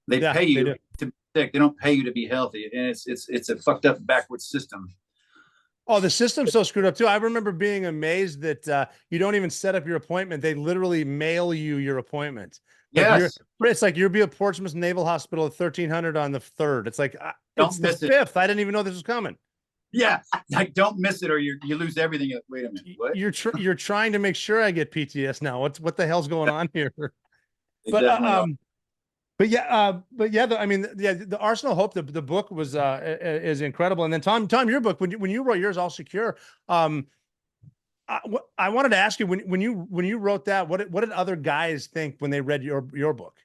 They pay you to be sick. They don't pay you to be healthy, and it's a fucked up backwards system. Oh, the system's so screwed up too. I remember being amazed that you don't even set up your appointment. They literally mail you your appointment. Yes. It's like you'll be at Portsmouth Naval Hospital at 1300 on the 3rd. It's like, it's the 5th. I didn't even know this was coming. Yeah. Like don't miss it or you lose everything. Wait a minute. What? You're trying to make sure I get PTS now. What the hell's going on here? But the Arsenal Hope, the book was is incredible. And then Tom, your book, when you wrote yours, All Secure, I wanted to ask you when you wrote that, what did other guys think when they read your book?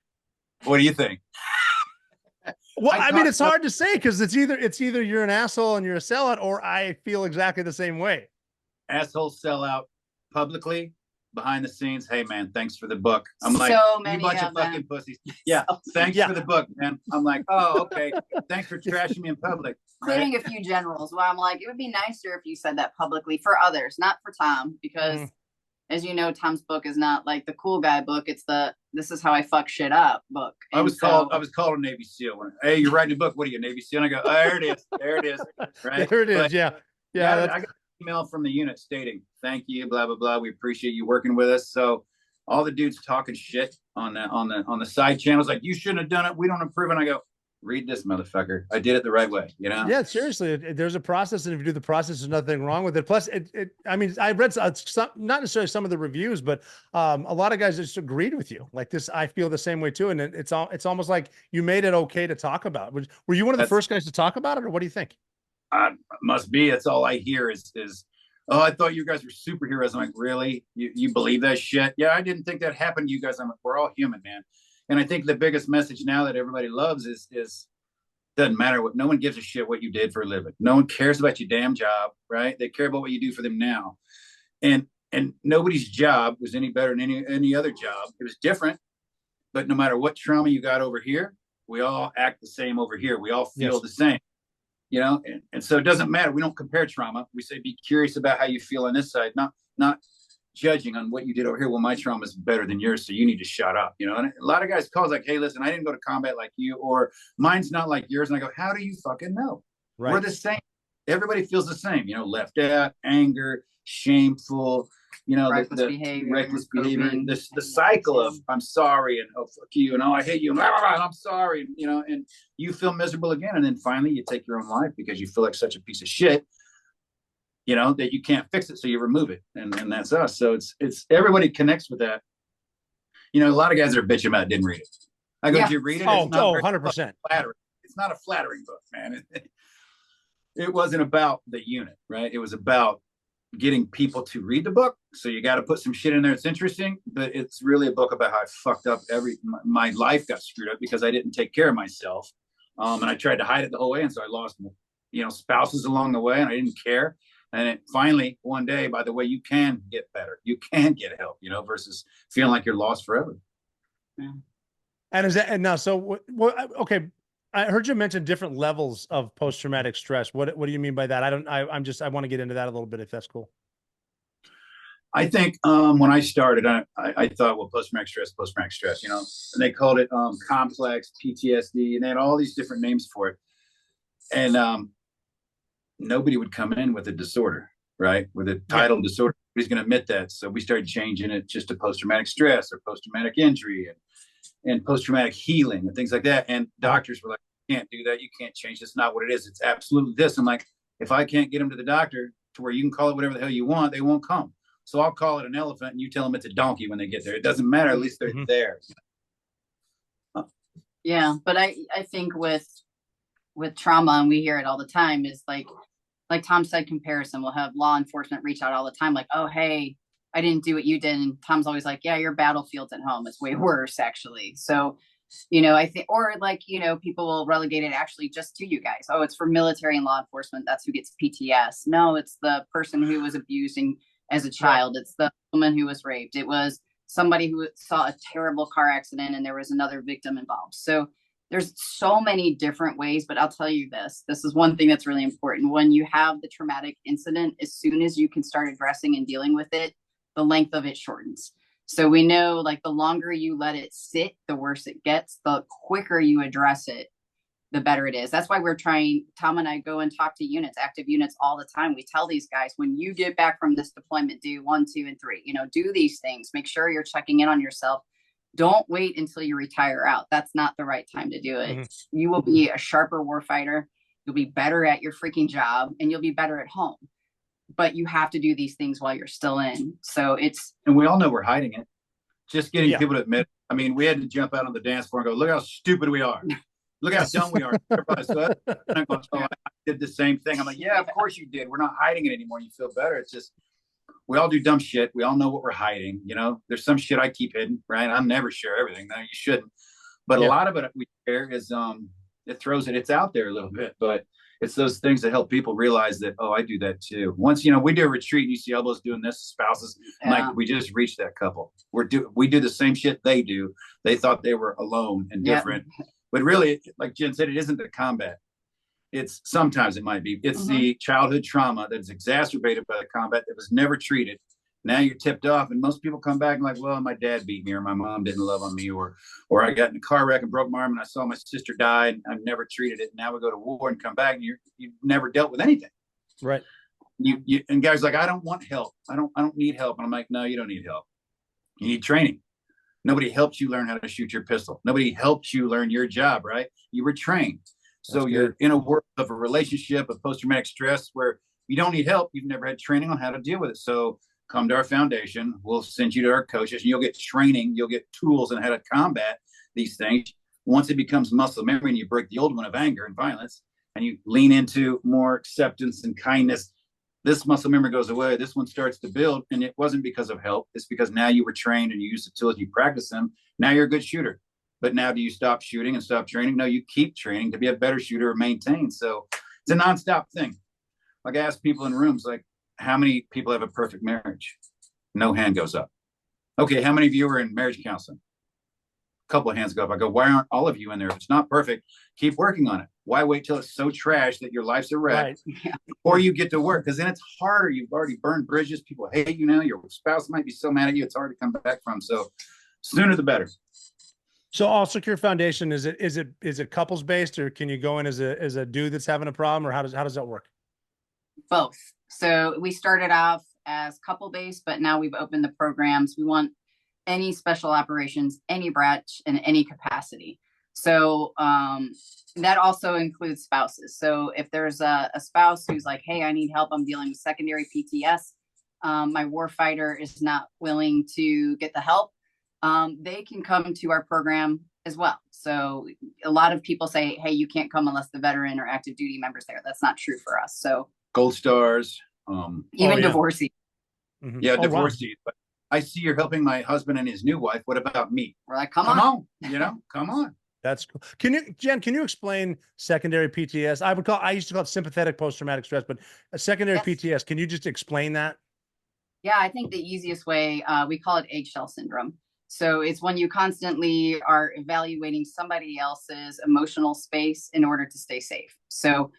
What do you think? Well, I mean, it's hard to say because it's either you're an asshole and you're a sellout, or I feel exactly the same way. Asshole, sellout, publicly. Behind the scenes, hey man, thanks for the book. I'm like, so you bunch of fucking pussies. Yeah, thanks for the book, man. I'm like, oh, okay. Thanks for trashing me in public. Including a few generals. Well, I'm like, it would be nicer if you said that publicly for others, not for Tom, because as you know, Tom's book is not like the cool guy book. It's the this is how I fuck shit up book. And I was called a Navy SEAL. Hey, you're writing a book. What are you, a Navy SEAL? And I go, oh, there it is. There it is. Right. There it is. Yeah. I got email from the unit stating, thank you, blah, blah, blah. We appreciate you working with us. So all the dudes talking shit on the side channels, like, you shouldn't have done it. We don't approve. And I go, read this, motherfucker. I did it the right way, you know? Yeah, seriously. There's a process, and if you do the process, there's nothing wrong with it. Plus, I mean, I read some, not necessarily some of the reviews, but a lot of guys just agreed with you. Like this, I feel the same way too. And it's almost like you made it okay to talk about. Were you one of the first guys to talk about it, or what do you think? Must be. That's all I hear is, oh, I thought you guys were superheroes. I'm like, really? You believe that shit? Yeah, I didn't think that happened to you guys. I'm like, we're all human, man. And I think the biggest message now that everybody loves is doesn't matter what, no one gives a shit what you did for a living. No one cares about your damn job, right? They care about what you do for them now. And nobody's job was any better than any other job. It was different, but no matter what trauma you got over here, we all act the same over here. We all feel the same. You know, and so it doesn't matter. We don't compare trauma. We say, be curious about how you feel on this side, not judging on what you did over here. Well, my trauma is better than yours, so you need to shut up. You know, and a lot of guys call like, hey, listen, I didn't go to combat like you, or mine's not like yours. And I go, how do you fucking know? Right. We're the same. Everybody feels the same. You know, left out, anger, shameful. You know, reckless behavior, the cycle of I'm sorry and oh fuck you and oh I hate you and blah, blah, blah, I'm sorry, you know, and you feel miserable again, and then finally you take your own life because you feel like such a piece of shit, you know, that you can't fix it, so you remove it, and that's us. So it's everybody connects with that. You know, a lot of guys are bitching about it, didn't read it. I go, did you read it? Oh, 100%. It's not a flattering book, man. It wasn't about the unit, right? It was about getting people to read the book. So you got to put some shit in there that's interesting, but it's really a book about how I fucked up my life got screwed up because I didn't take care of myself. And I tried to hide it the whole way. And so I lost, spouses along the way, and I didn't care. And it finally, one day, by the way, you can get better. You can get help, versus feeling like you're lost forever. Yeah. And is that, and now, so okay. I heard you mention different levels of post-traumatic stress. What do you mean by that? I want to get into that a little bit, if that's cool. I think when I started, I thought, well, post-traumatic stress, and they called it complex PTSD, and they had all these different names for it. And nobody would come in with a disorder, right? With a title disorder. Nobody's going to admit that. So we started changing it just to post-traumatic stress or post-traumatic injury and post-traumatic healing and things like that. And doctors were like, you can't do that. You can't change. It's not what it is. It's absolutely this. I'm like, if I can't get them to the doctor to where you can call it whatever the hell you want, they won't come. So I'll call it an elephant and you tell them it's a donkey when they get there. It doesn't matter. At least they're there. Yeah. But I think with trauma, and we hear it all the time, is like Tom said, comparison. We'll have law enforcement reach out all the time. Like, oh, hey, I didn't do what you did. And Tom's always like, yeah, your battlefield's at home. It's way worse, actually. So, I think, or people will relegate it actually just to you guys. Oh, it's for military and law enforcement. That's who gets PTS. No, it's the person who was abusing as a child. It's the woman who was raped. It was somebody who saw a terrible car accident and there was another victim involved. So there's so many different ways, but I'll tell you this is one thing that's really important. When you have the traumatic incident, as soon as you can start addressing and dealing with it, the length of it shortens. So we know, like, the longer you let it sit, the worse it gets. The quicker you address it, the better it is. That's why we're trying, Tom and I go and talk to units, active units all the time. We tell these guys, when you get back from this deployment, do 1, 2, and 3, do these things. Make sure you're checking in on yourself. Don't wait until you retire out. That's not the right time to do it. Mm-hmm. You will be a sharper warfighter. You'll be better at your freaking job, and you'll be better at home. But you have to do these things while you're still in. So and we all know we're hiding it. Just getting people to admit. I mean, we had to jump out on the dance floor and go, look how stupid we are. Look how dumb we are. Everybody said, I'm going, oh, I did the same thing. I'm like, yeah, of course you did. We're not hiding it anymore. You feel better. It's just, we all do dumb shit. We all know what we're hiding. There's some shit I keep hidden, right? I'll never share everything. No, you shouldn't. But a lot of it we share is, it's out there a little bit, but it's those things that help people realize that, oh, I do that too. Once, we do a retreat and you see elbows doing this, spouses, like we just reached that couple. We do the same shit they do. They thought they were alone and different. But really, like Jen said, it isn't the combat. Sometimes it might be. It's the childhood trauma that is exacerbated by the combat that was never treated. Now you're tipped off, and most people come back and like, well, my dad beat me, or my mom didn't love on me, or I got in a car wreck and broke my arm, and I saw my sister die, and I've never treated it. Now we go to war and come back, and you've never dealt with anything. Right. You and guys like, I don't want help. I don't need help. And I'm like, no, you don't need help. You need training. Nobody helped you learn how to shoot your pistol. Nobody helped you learn your job, right? You were trained. So you're in a world of a relationship of post-traumatic stress where you don't need help. You've never had training on how to deal with it. So come to our foundation. We'll send you to our coaches, and you'll get training. You'll get tools on how to combat these things. Once it becomes muscle memory and you break the old one of anger and violence, and you lean into more acceptance and kindness, this muscle memory goes away. This one starts to build, and it wasn't because of help. It's because now you were trained and you used the tools, you practice them. Now you're a good shooter. But now do you stop shooting and stop training? No, you keep training to be a better shooter or maintain. So it's a nonstop thing. Like, I ask people in rooms, like, how many people have a perfect marriage? No hand goes up. Okay, how many of you are in marriage counseling? A couple of hands go up. I go, why aren't all of you in there? If it's not perfect, keep working on it. Why wait till it's so trash that your life's a wreck before you get to work? Because then it's harder. You've already burned bridges. People hate you now. Your spouse might be so mad at you, it's hard to come back from. So sooner the better. So All Secure Foundation, is it couples based, or can you go in as a dude that's having a problem, or how does that work? Both. So we started off as couple based, but now we've opened the programs. We want any special operations, any branch, in any capacity. So that also includes spouses. So if there's a spouse who's like, hey, I need help, I'm dealing with secondary PTS, my warfighter is not willing to get the help, they can come to our program as well. So a lot of people say, hey, you can't come unless the veteran or active duty member's there. That's not true for us. So Gold Stars, Even divorcees. Yeah, divorcees. But I see you're helping my husband and his new wife. What about me? We're like, come on. Come on. That's cool. Jen, can you explain secondary PTS? I used to call it sympathetic post-traumatic stress, but a secondary PTS, can you just explain that? Yeah, I think the easiest way, we call it eggshell syndrome. So it's when you constantly are evaluating somebody else's emotional space in order to stay safe. So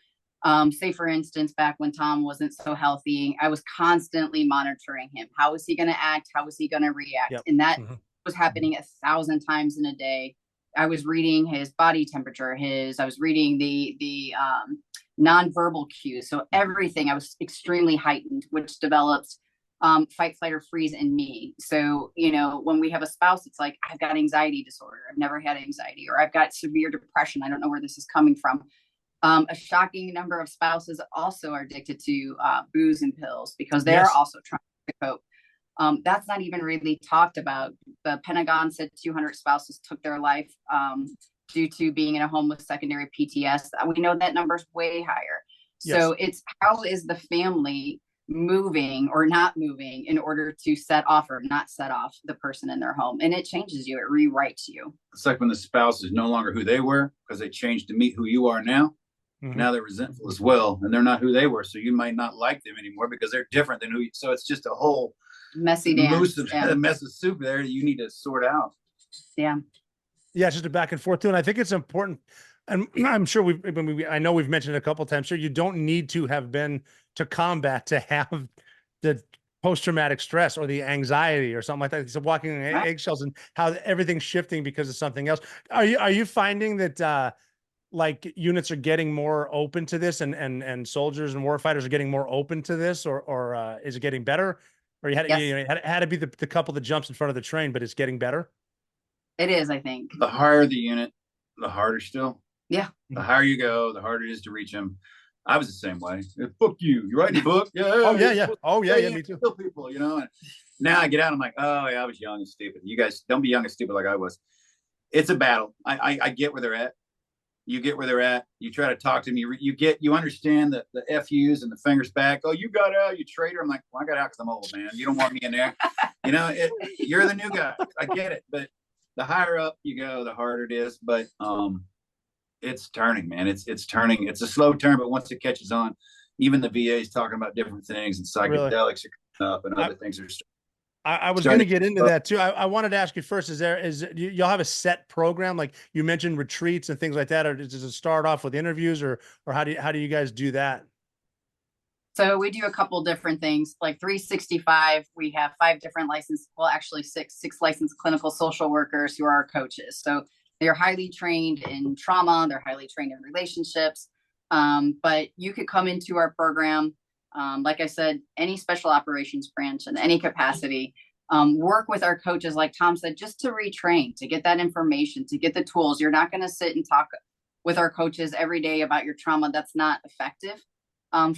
say, for instance, back when Tom wasn't so healthy, I was constantly monitoring him. How was he going to act? How was he going to react? And that was happening 1,000 times in a day. I was reading his body temperature, I was reading the nonverbal cues. So everything, I was extremely heightened, which develops fight, flight, or freeze in me. So, when we have a spouse, it's like, I've got anxiety disorder. I've never had anxiety, or I've got severe depression. I don't know where this is coming from. A shocking number of spouses also are addicted to booze and pills because they're also trying to cope. That's not even really talked about. The Pentagon said 200 spouses took their life due to being in a home with secondary PTS. We know that number's way higher. So it's how is the family moving or not moving in order to set off or not set off the person in their home. And it changes you. It rewrites you. It's like when the spouse is no longer who they were because they changed to meet who you are now. Now they're resentful as well, and they're not who they were. So you might not like them anymore because they're different than who you. So it's just a whole messy dance. A mess of soup there that you need to sort out. Yeah. Yeah, it's just a back and forth too. And I think it's important. And I'm sure I know we've mentioned it a couple of times. Sure, you don't need to have been to combat to have the post-traumatic stress or the anxiety or something like that. It's walking on eggshells and how everything's shifting because of something else. Are you finding that like units are getting more open to this and soldiers and warfighters are getting more open to this, or is it getting better? Or you had to be the couple that jumps in front of the train, but it's getting better? It is, I think. The higher the unit, the harder still. Yeah. The higher you go, the harder it is to reach them. I was the same way. Fuck you. You writing a book? Yeah. Me too. Kill people, And now I get out. I'm like, oh yeah, I was young and stupid. You guys don't be young and stupid like I was. It's a battle. I get where they're at. You get where they're at. You try to talk to them. You understand the FUs and the fingers back. Oh, you got out, you traitor. I'm like, well, I got out because I'm old, man. You don't want me in there. You're the new guy. I get it. But the higher up you go, the harder it is. But it's turning, man. It's turning. It's a slow turn, but once it catches on, even the VA is talking about different things, and psychedelics are coming up, and other things are. I was going to get into that too. I wanted to ask you first: y'all have a set program? Like you mentioned retreats and things like that, or does it start off with interviews, or how do you guys do that? So we do a couple different things. Like 365, we have 5 different licensed, well, actually 6 licensed clinical social workers who are our coaches. So they're highly trained in trauma. They're highly trained in relationships. But you could come into our program. Like I said, any special operations branch in any capacity, work with our coaches, like Tom said, just to retrain, to get that information, to get the tools. You're not going to sit and talk with our coaches every day about your trauma. That's not effective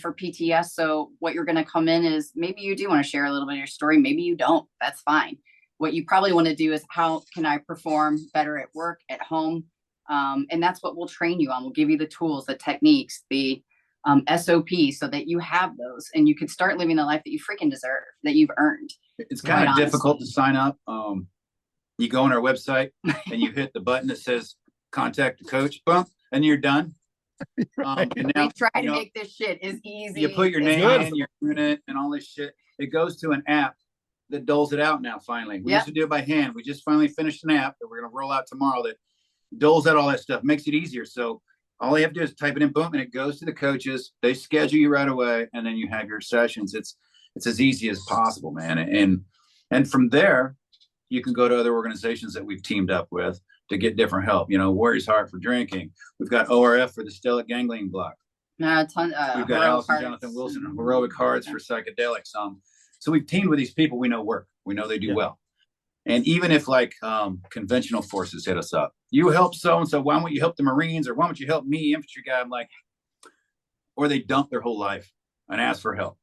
for PTS. So what you're going to come in is maybe you do want to share a little bit of your story. Maybe you don't. That's fine. What you probably want to do is how can I perform better at work, at home? And that's what we'll train you on. We'll give you the tools, the techniques, the SOP, so that you have those and you can start living the life that you freaking deserve, that you've earned. It's kind of difficult to sign up. You go on our website and you hit the button that says contact a coach, bump, and you're done. And now, we try to make this shit as easy. You put your name in, your unit, and all this shit. It goes to an app that doles it out now, finally. We used to do it by hand. We just finally finished an app that we're going to roll out tomorrow that doles out all that stuff, makes it easier. So all you have to do is type it in, boom, and it goes to the coaches. They schedule you right away, and then you have your sessions. It's as easy as possible, man. And from there, you can go to other organizations that we've teamed up with to get different help. Warriors Heart for drinking. We've got ORF for the stellate ganglion block. We've got Allison Jonathan Wilson and Heroic Hearts for psychedelics. So we've teamed with these people we know work. We know they do well. And even if conventional forces hit us up, you help so-and-so, why won't you help the Marines, or why won't you help me, infantry guy? I'm like, or they dump their whole life and ask for help.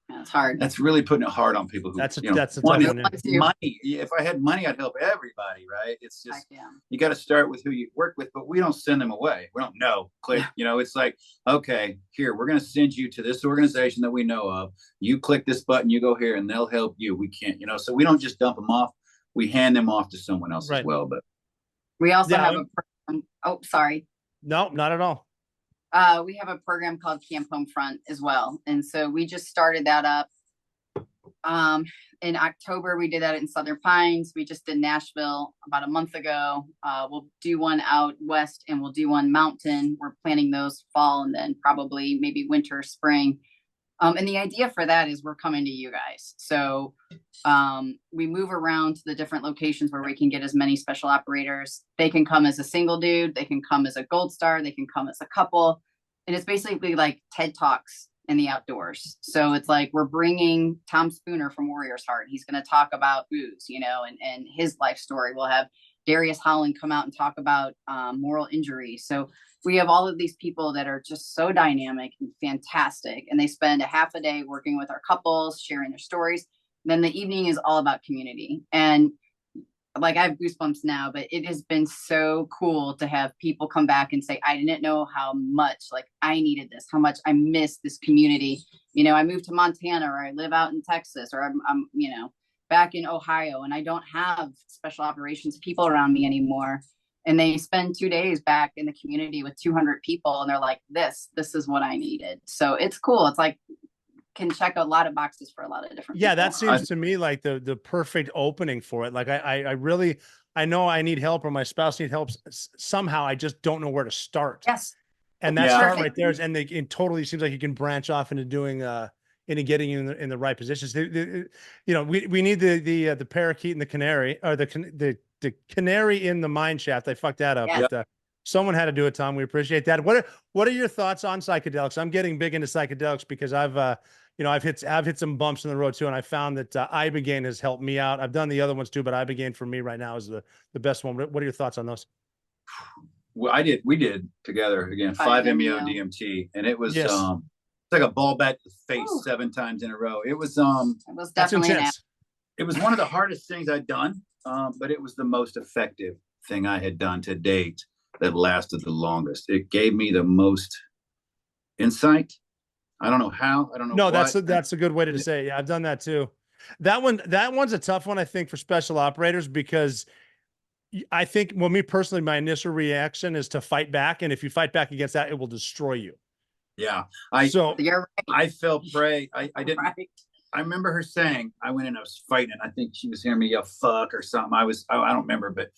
That's hard. That's really putting it hard on people who, That's a tough one. Money. If I had money, I'd help everybody, right? It's just, you got to start with who you work with, but we don't send them away. We don't know. Click, it's like, okay, here, we're going to send you to this organization that we know of. You click this button, you go here, and they'll help you. We can't, so we don't just dump them off. We hand them off to someone else as well. But we also have a program. Oh, sorry. No, not at all. We have a program called Camp Homefront as well. And so we just started that up. In October, we did that in Southern Pines. We just did Nashville about a month ago. We'll do one out west and we'll do one mountain. We're planning those fall and then probably maybe winter, spring. And the idea for that is we're coming to you guys. So we move around to the different locations where we can get as many special operators. They can come as a single dude. They can come as a gold star. They can come as a couple. And it's basically like TED Talks in the outdoors. So it's like we're bringing Tom Spooner from Warrior's Heart. He's going to talk about booze, and his life story. We'll have Darius Holland come out and talk about moral injury. So we have all of these people that are just so dynamic and fantastic. And they spend a half a day working with our couples, sharing their stories. And then the evening is all about community. And like, I have goosebumps now, but it has been so cool to have people come back and say, I didn't know how much I needed this, how much I missed this community. I moved to Montana, or I live out in Texas, or I'm back in Ohio, and I don't have special operations people around me anymore. And they spend 2 days back in the community with 200 people. And they're like, this is what I needed. So it's cool. It's like, can check a lot of boxes for a lot of different people. That seems to me like the perfect opening for it. Like I know I need help, or my spouse needs help somehow. I just don't know where to start. Yes. And that start right there it totally seems like you can branch off into doing into getting you in the right positions. We need the parakeet and the canary, or the canary in the mine shaft. I fucked that up. Yes. But, someone had to do it, Tom. We appreciate that. What are your thoughts on psychedelics? I'm getting big into psychedelics because I've hit some bumps in the road too, and I found that Ibogaine has helped me out. I've done the other ones too, but Ibogaine for me right now is the best one. What are your thoughts on those? Well, we did together again 5-MeO DMT, and it was it's like a ball bat to the face 7 times in a row. It was definitely intense. It was one of the hardest things I'd done, but it was the most effective thing I had done to date that lasted the longest. It gave me the most insight. I don't know how. I don't know. No, that's a good way to say it. Yeah, I've done that too. That one's a tough one, I think, for special operators, because I think, well, me personally, my initial reaction is to fight back, and if you fight back against that, it will destroy you. Yeah, you're right. I fell prey. I didn't. Right. I remember her saying, I went in, I was fighting. I think she was hearing me yell "fuck" or something. I don't remember, but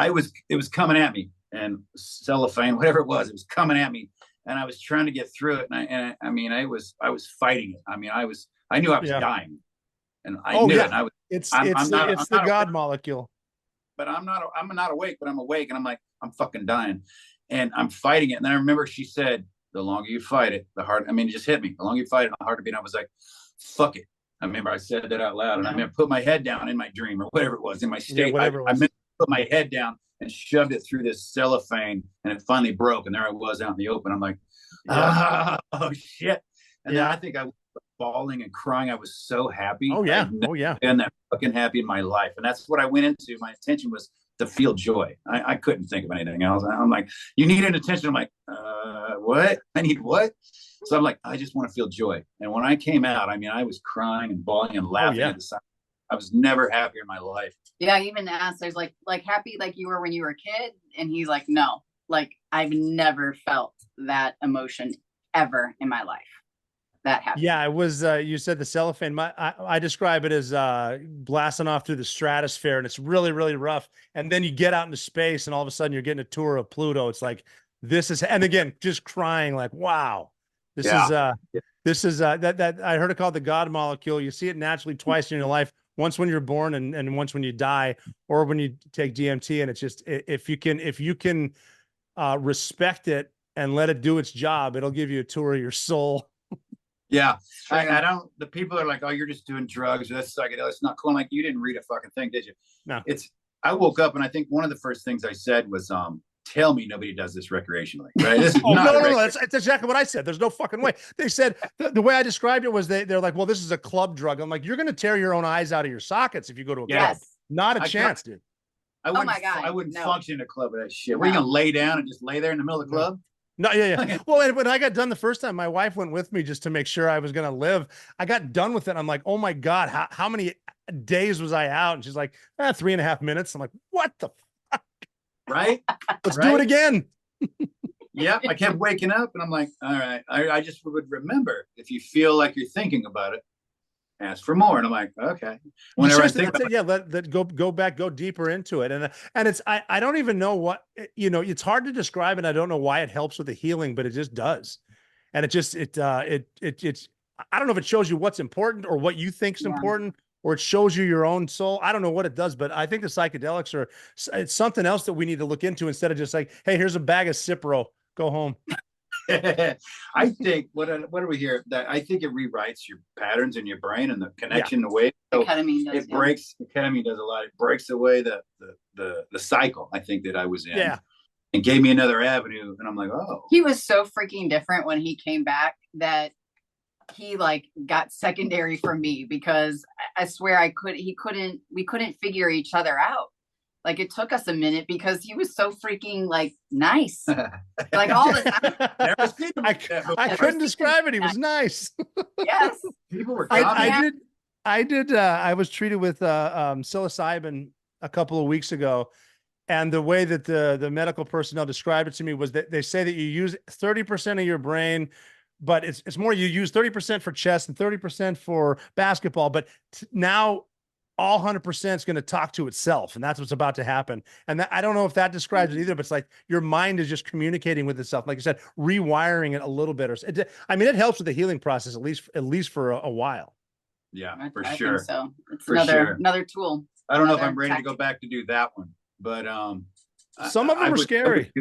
it was coming at me, and cellophane, whatever it was coming at me, and I was trying to get through it. And I was fighting it. I knew I was dying, and I knew it. And it's the God molecule. But I'm not awake, but I'm awake, and I'm like, I'm fucking dying, and I'm fighting it. And then I remember she said, the longer you fight it, the harder. It just hit me. The longer you fight it, the harder it be. And I was like, fuck it. I remember I said that out loud, and I put my head down in my dream or whatever it was in my state. I meant to put my head down and shoved it through this cellophane, and it finally broke. And there I was out in the open. I'm like, oh shit. And then I think I was bawling and crying. I was so happy. Oh yeah. Been that fucking happy in my life. And that's what I went into. My intention was to feel joy. I couldn't think of anything else. I'm like, you need an attention. I'm like, what? I need what? So I'm like, I just want to feel joy. And when I came out, I was crying and bawling and laughing at the side. I was never happier in my life. Yeah, I even asked, there's like happy like you were when you were a kid? And he's like, no, like I've never felt that emotion ever in my life. That happened. Yeah, it was, you said the cellophane. I describe it as blasting off through the stratosphere, and it's really, really rough. And then you get out into space, and all of a sudden you're getting a tour of Pluto. It's like, and again, just crying like, wow. This is that I heard it called the God molecule. You see it naturally twice in your life, once when you're born and once when you die, or when you take DMT. And it's just, if you can respect it and let it do its job, it'll give you a tour of your soul. Yeah. The people are like, oh, you're just doing drugs, or that's psychedelic. It's not cool. I'm like, you didn't read a fucking thing, did you? No. I woke up, and I think one of the first things I said was, tell me nobody does this recreationally, right? This is Oh, not no. That's exactly what I said. There's no fucking way. They said the way I described it was they're like, well, this is a club drug. I'm like, you're going to tear your own eyes out of your sockets if you go to a club. Not a chance, dude. I wouldn't function in a club with that shit. Were you gonna lay down and just lay there in the middle of the club? No, yeah. Well, when I got done the first time, my wife went with me just to make sure I was going to live. I got done with it. I'm like, oh my God, how many days was I out? And she's like, 3.5 minutes. I'm like, what the fuck? Right? Let's do it again. Yep. I kept waking up and I'm like, all right, I just would remember, if you feel like you're thinking about it, ask for more. And I'm like, okay. Whenever I think about let go back, go deeper into it. And it's, I don't even know what, it's hard to describe, and I don't know why it helps with the healing, but it just does. And it's, I don't know if it shows you what's important or what you think is important, or it shows you your own soul. I don't know what it does, but I think the psychedelics it's something else that we need to look into, instead of just like, hey, here's a bag of Cipro, go home. I think what are we here? That I think it rewrites your patterns in your brain and the connection away. So ketamine does, ketamine does a lot. It breaks away the cycle, I think, that I was in. Yeah. And gave me another avenue. And I'm like, oh. He was so freaking different when he came back that he like got secondary for me, because I swear we couldn't figure each other out. Like, it took us a minute because he was so freaking like nice, like all the time. I couldn't describe it. He was nice. Yes. People were. I was treated with psilocybin a couple of weeks ago, and the way that the medical personnel described it to me was that they say that you use 30% of your brain, but it's more, you use 30% for chess and 30% for basketball. But now all 100% is going to talk to itself, and that's what's about to happen. And I don't know if that describes it either, but it's like your mind is just communicating with itself, like you said, rewiring it a little bit. It helps with the healing process, at least for a while. Yeah, for I sure. think so it's another tool. I don't know if I'm ready to go back to do that one, but some of them are scary.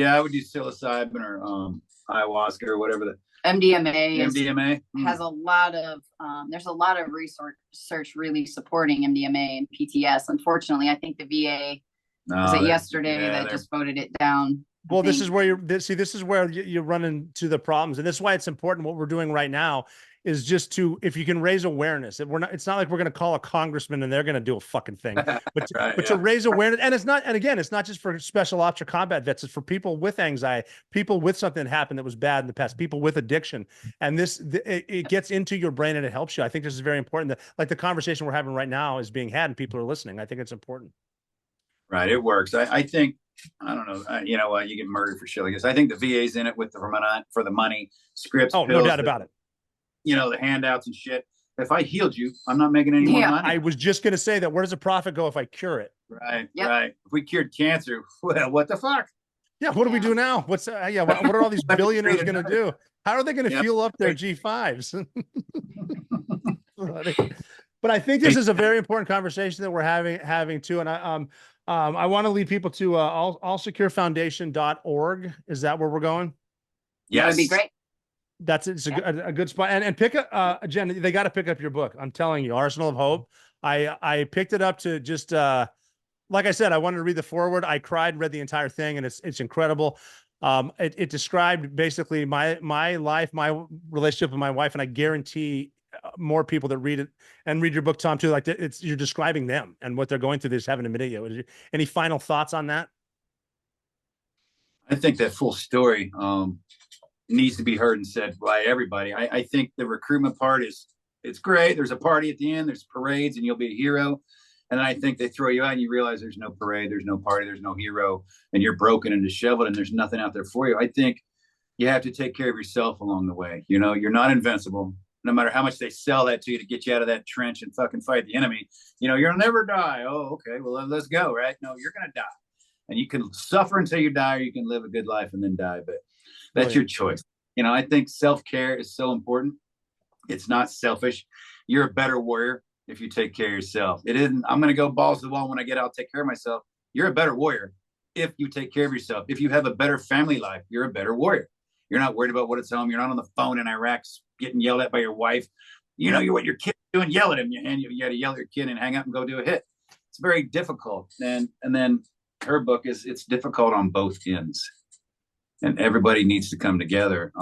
I would do psilocybin or ayahuasca or whatever the MDMA has a lot of there's a lot of research really supporting MDMA and PTS. Unfortunately, I think the VA yesterday that just voted it down. Well, this is where this is where you run into the problems, and this is why it's important. What we're doing right now is just if you can raise awareness. It's not like we're going to call a congressman and they're going to do a fucking thing, but to raise awareness. And it's not just for special ops or combat vets. It's for people with anxiety, people with something that happened that was bad in the past, people with addiction. And it gets into your brain and it helps you. I think this is very important. Like the conversation we're having right now is being had and people are listening. I think it's important. Right. It works. I think, I don't know. You know what? You get murdered for shit like this. I think the VA's in it with for the money, scripts. Oh, pills, no doubt about it. The handouts and shit. If I healed you, I'm not making any more money. I was just going to say that. Where does the profit go if I cure it? Right. Yep. Right. If we cured cancer, well, what the fuck? Yeah. What do we do now? What are all these billionaires going to do? How are they going to fuel up their G5s? But I think this is a very important conversation that we're having too. And I want to lead people to allsecurefoundation.org. Is that where we're going? Yes. That would be great. It's a good spot. And pick up, Jen, they got to pick up your book. I'm telling you, Arsenal of Hope. I picked it up to just, like I said, I wanted to read the foreword. I cried, read the entire thing, and it's incredible. It described basically my life, my relationship with my wife, and I guarantee more people that read it and read your book, Tom, too. Like you're describing them and what they're going through. They just haven't admitted it yet. Any final thoughts on that? I think that full story needs to be heard and said by everybody. I think the recruitment part it's great. There's a party at the end, there's parades, and you'll be a hero. And I think they throw you out and you realize there's no parade, there's no party, there's no hero, and you're broken and disheveled and there's nothing out there for you. I think you have to take care of yourself along the way. You're not invincible. No matter how much they sell that to you to get you out of that trench and fucking fight the enemy, you'll never die. Oh, okay, well, let's go, right? No, you're going to die. And you can suffer until you die, or you can live a good life and then die. But that's your choice. I think self-care is so important. It's not selfish. You're a better warrior if you take care of yourself. It isn't, I'm going to go balls to the wall. When I get out, I'll take care of myself. You're a better warrior if you take care of yourself. If you have a better family life, you're a better warrior. You're not worried about what it's home. You're not on the phone in Iraq getting yelled at by your wife. You're what your kid's doing, yell at him. And you got to yell at your kid and hang up and go do a hit. It's very difficult. And then her book is it's difficult on both ends, and everybody needs to come together.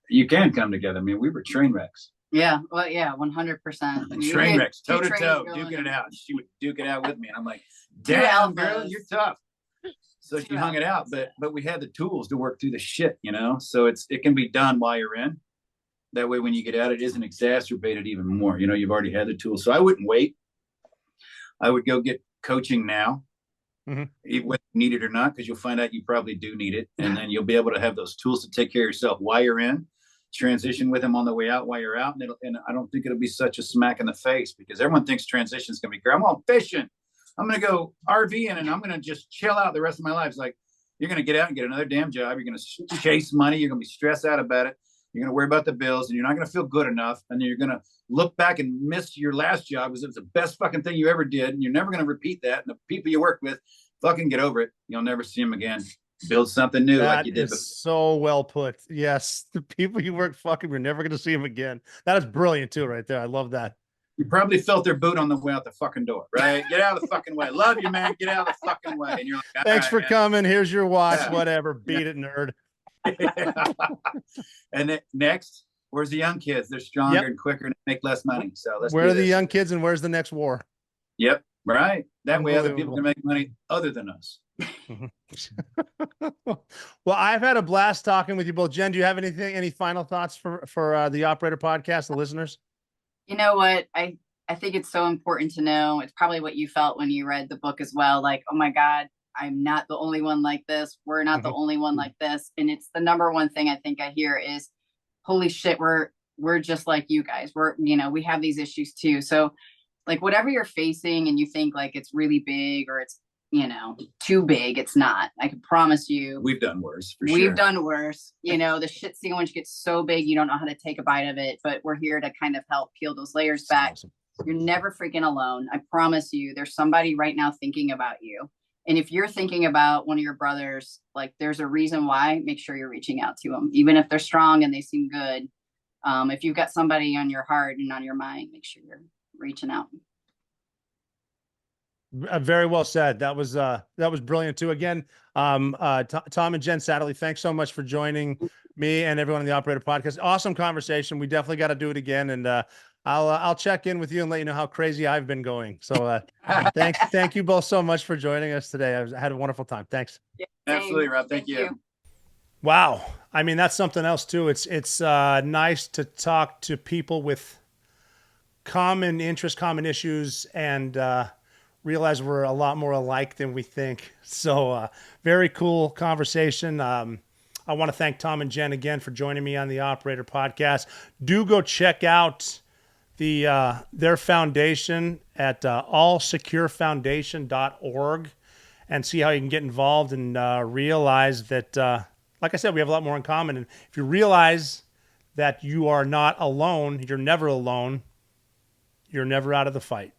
You can come together. I mean, we were train wrecks. Yeah, well, yeah, 100%. Train wrecks, toe to toe, duking it out. She would duke it out with me, and I'm like, "Damn, girl, you're tough." So she hung it out, but we had the tools to work through the shit, you know. So it can be done while you're in. That way, when you get out, it isn't exacerbated even more. You know, you've already had the tools. So I wouldn't wait. I would go get coaching now, whether you need it or not, because you'll find out you probably do need it, and then you'll be able to have those tools to take care of yourself while you're in. Transition with them on the way out while you're out, and I don't think it'll be such a smack in the face because everyone thinks transition is gonna be great. I'm going fishing. I'm going to go RVing and I'm going to just chill out the rest of my life. It's like, you're going to get out and get another damn job. You're going to chase money. You're going to be stressed out about it. You're going to worry about the bills and you're not going to feel good enough. And then you're going to look back and miss your last job because it was the best fucking thing you ever did. And you're never going to repeat that. And the people you work with, fucking get over it. You'll never see them again. Build something new like you did before. So well put. Yes. The people you work fucking, we're never going to see them again. That is brilliant too, right there. I love that. You probably felt their boot on the way out the fucking door, right? Get out of the fucking way. Love you, man. Get out of the fucking way. And you're like, thanks for coming. Here's your watch. Yeah. Whatever. Beat it, nerd. And then next, where's the young kids? They're stronger and quicker and make less money. So where are the young kids and where's the next war? Yep. Right. That way other people can make money other than us. Well, I've had a blast talking with you both. Jen, do you have any final thoughts for the Operator Podcast, the listeners? You know what? I think it's so important to know. It's probably what you felt when you read the book as well. Like, oh my God, I'm not the only one like this. We're not the only one like this. And it's the number one thing I think I hear is, holy shit, we're just like you guys. We have these issues too. So like whatever you're facing and you think like it's really big or it's, too big, it's not. I can promise you. We've done worse. We've done worse. The shit sandwich gets so big, you don't know how to take a bite of it, but we're here to kind of help peel those layers back. Awesome. You're never freaking alone. I promise you, there's somebody right now thinking about you. And if you're thinking about one of your brothers, like there's a reason why, make sure you're reaching out to them, even if they're strong and they seem good. If you've got somebody on your heart and on your mind, make sure you're reaching out. Very well said. That was brilliant too. Again, Tom and Jen Satterly, thanks so much for joining me and everyone on the Operator Podcast. Awesome conversation. We definitely got to do it again, and I'll check in with you and let you know how crazy I've been going. So thank you both so much for joining us today. I had a wonderful time. Thanks. Yeah, absolutely, Rob. Thank you. Wow. I mean, that's something else too. It's nice to talk to people with common interests, common issues, and realize we're a lot more alike than we think. So very cool conversation. I want to thank Tom and Jen again for joining me on the Operator Podcast. Do go check out their foundation at allsecurefoundation.org and see how you can get involved and realize that, like I said, we have a lot more in common. And if you realize that you are not alone, you're never alone, you're never out of the fight.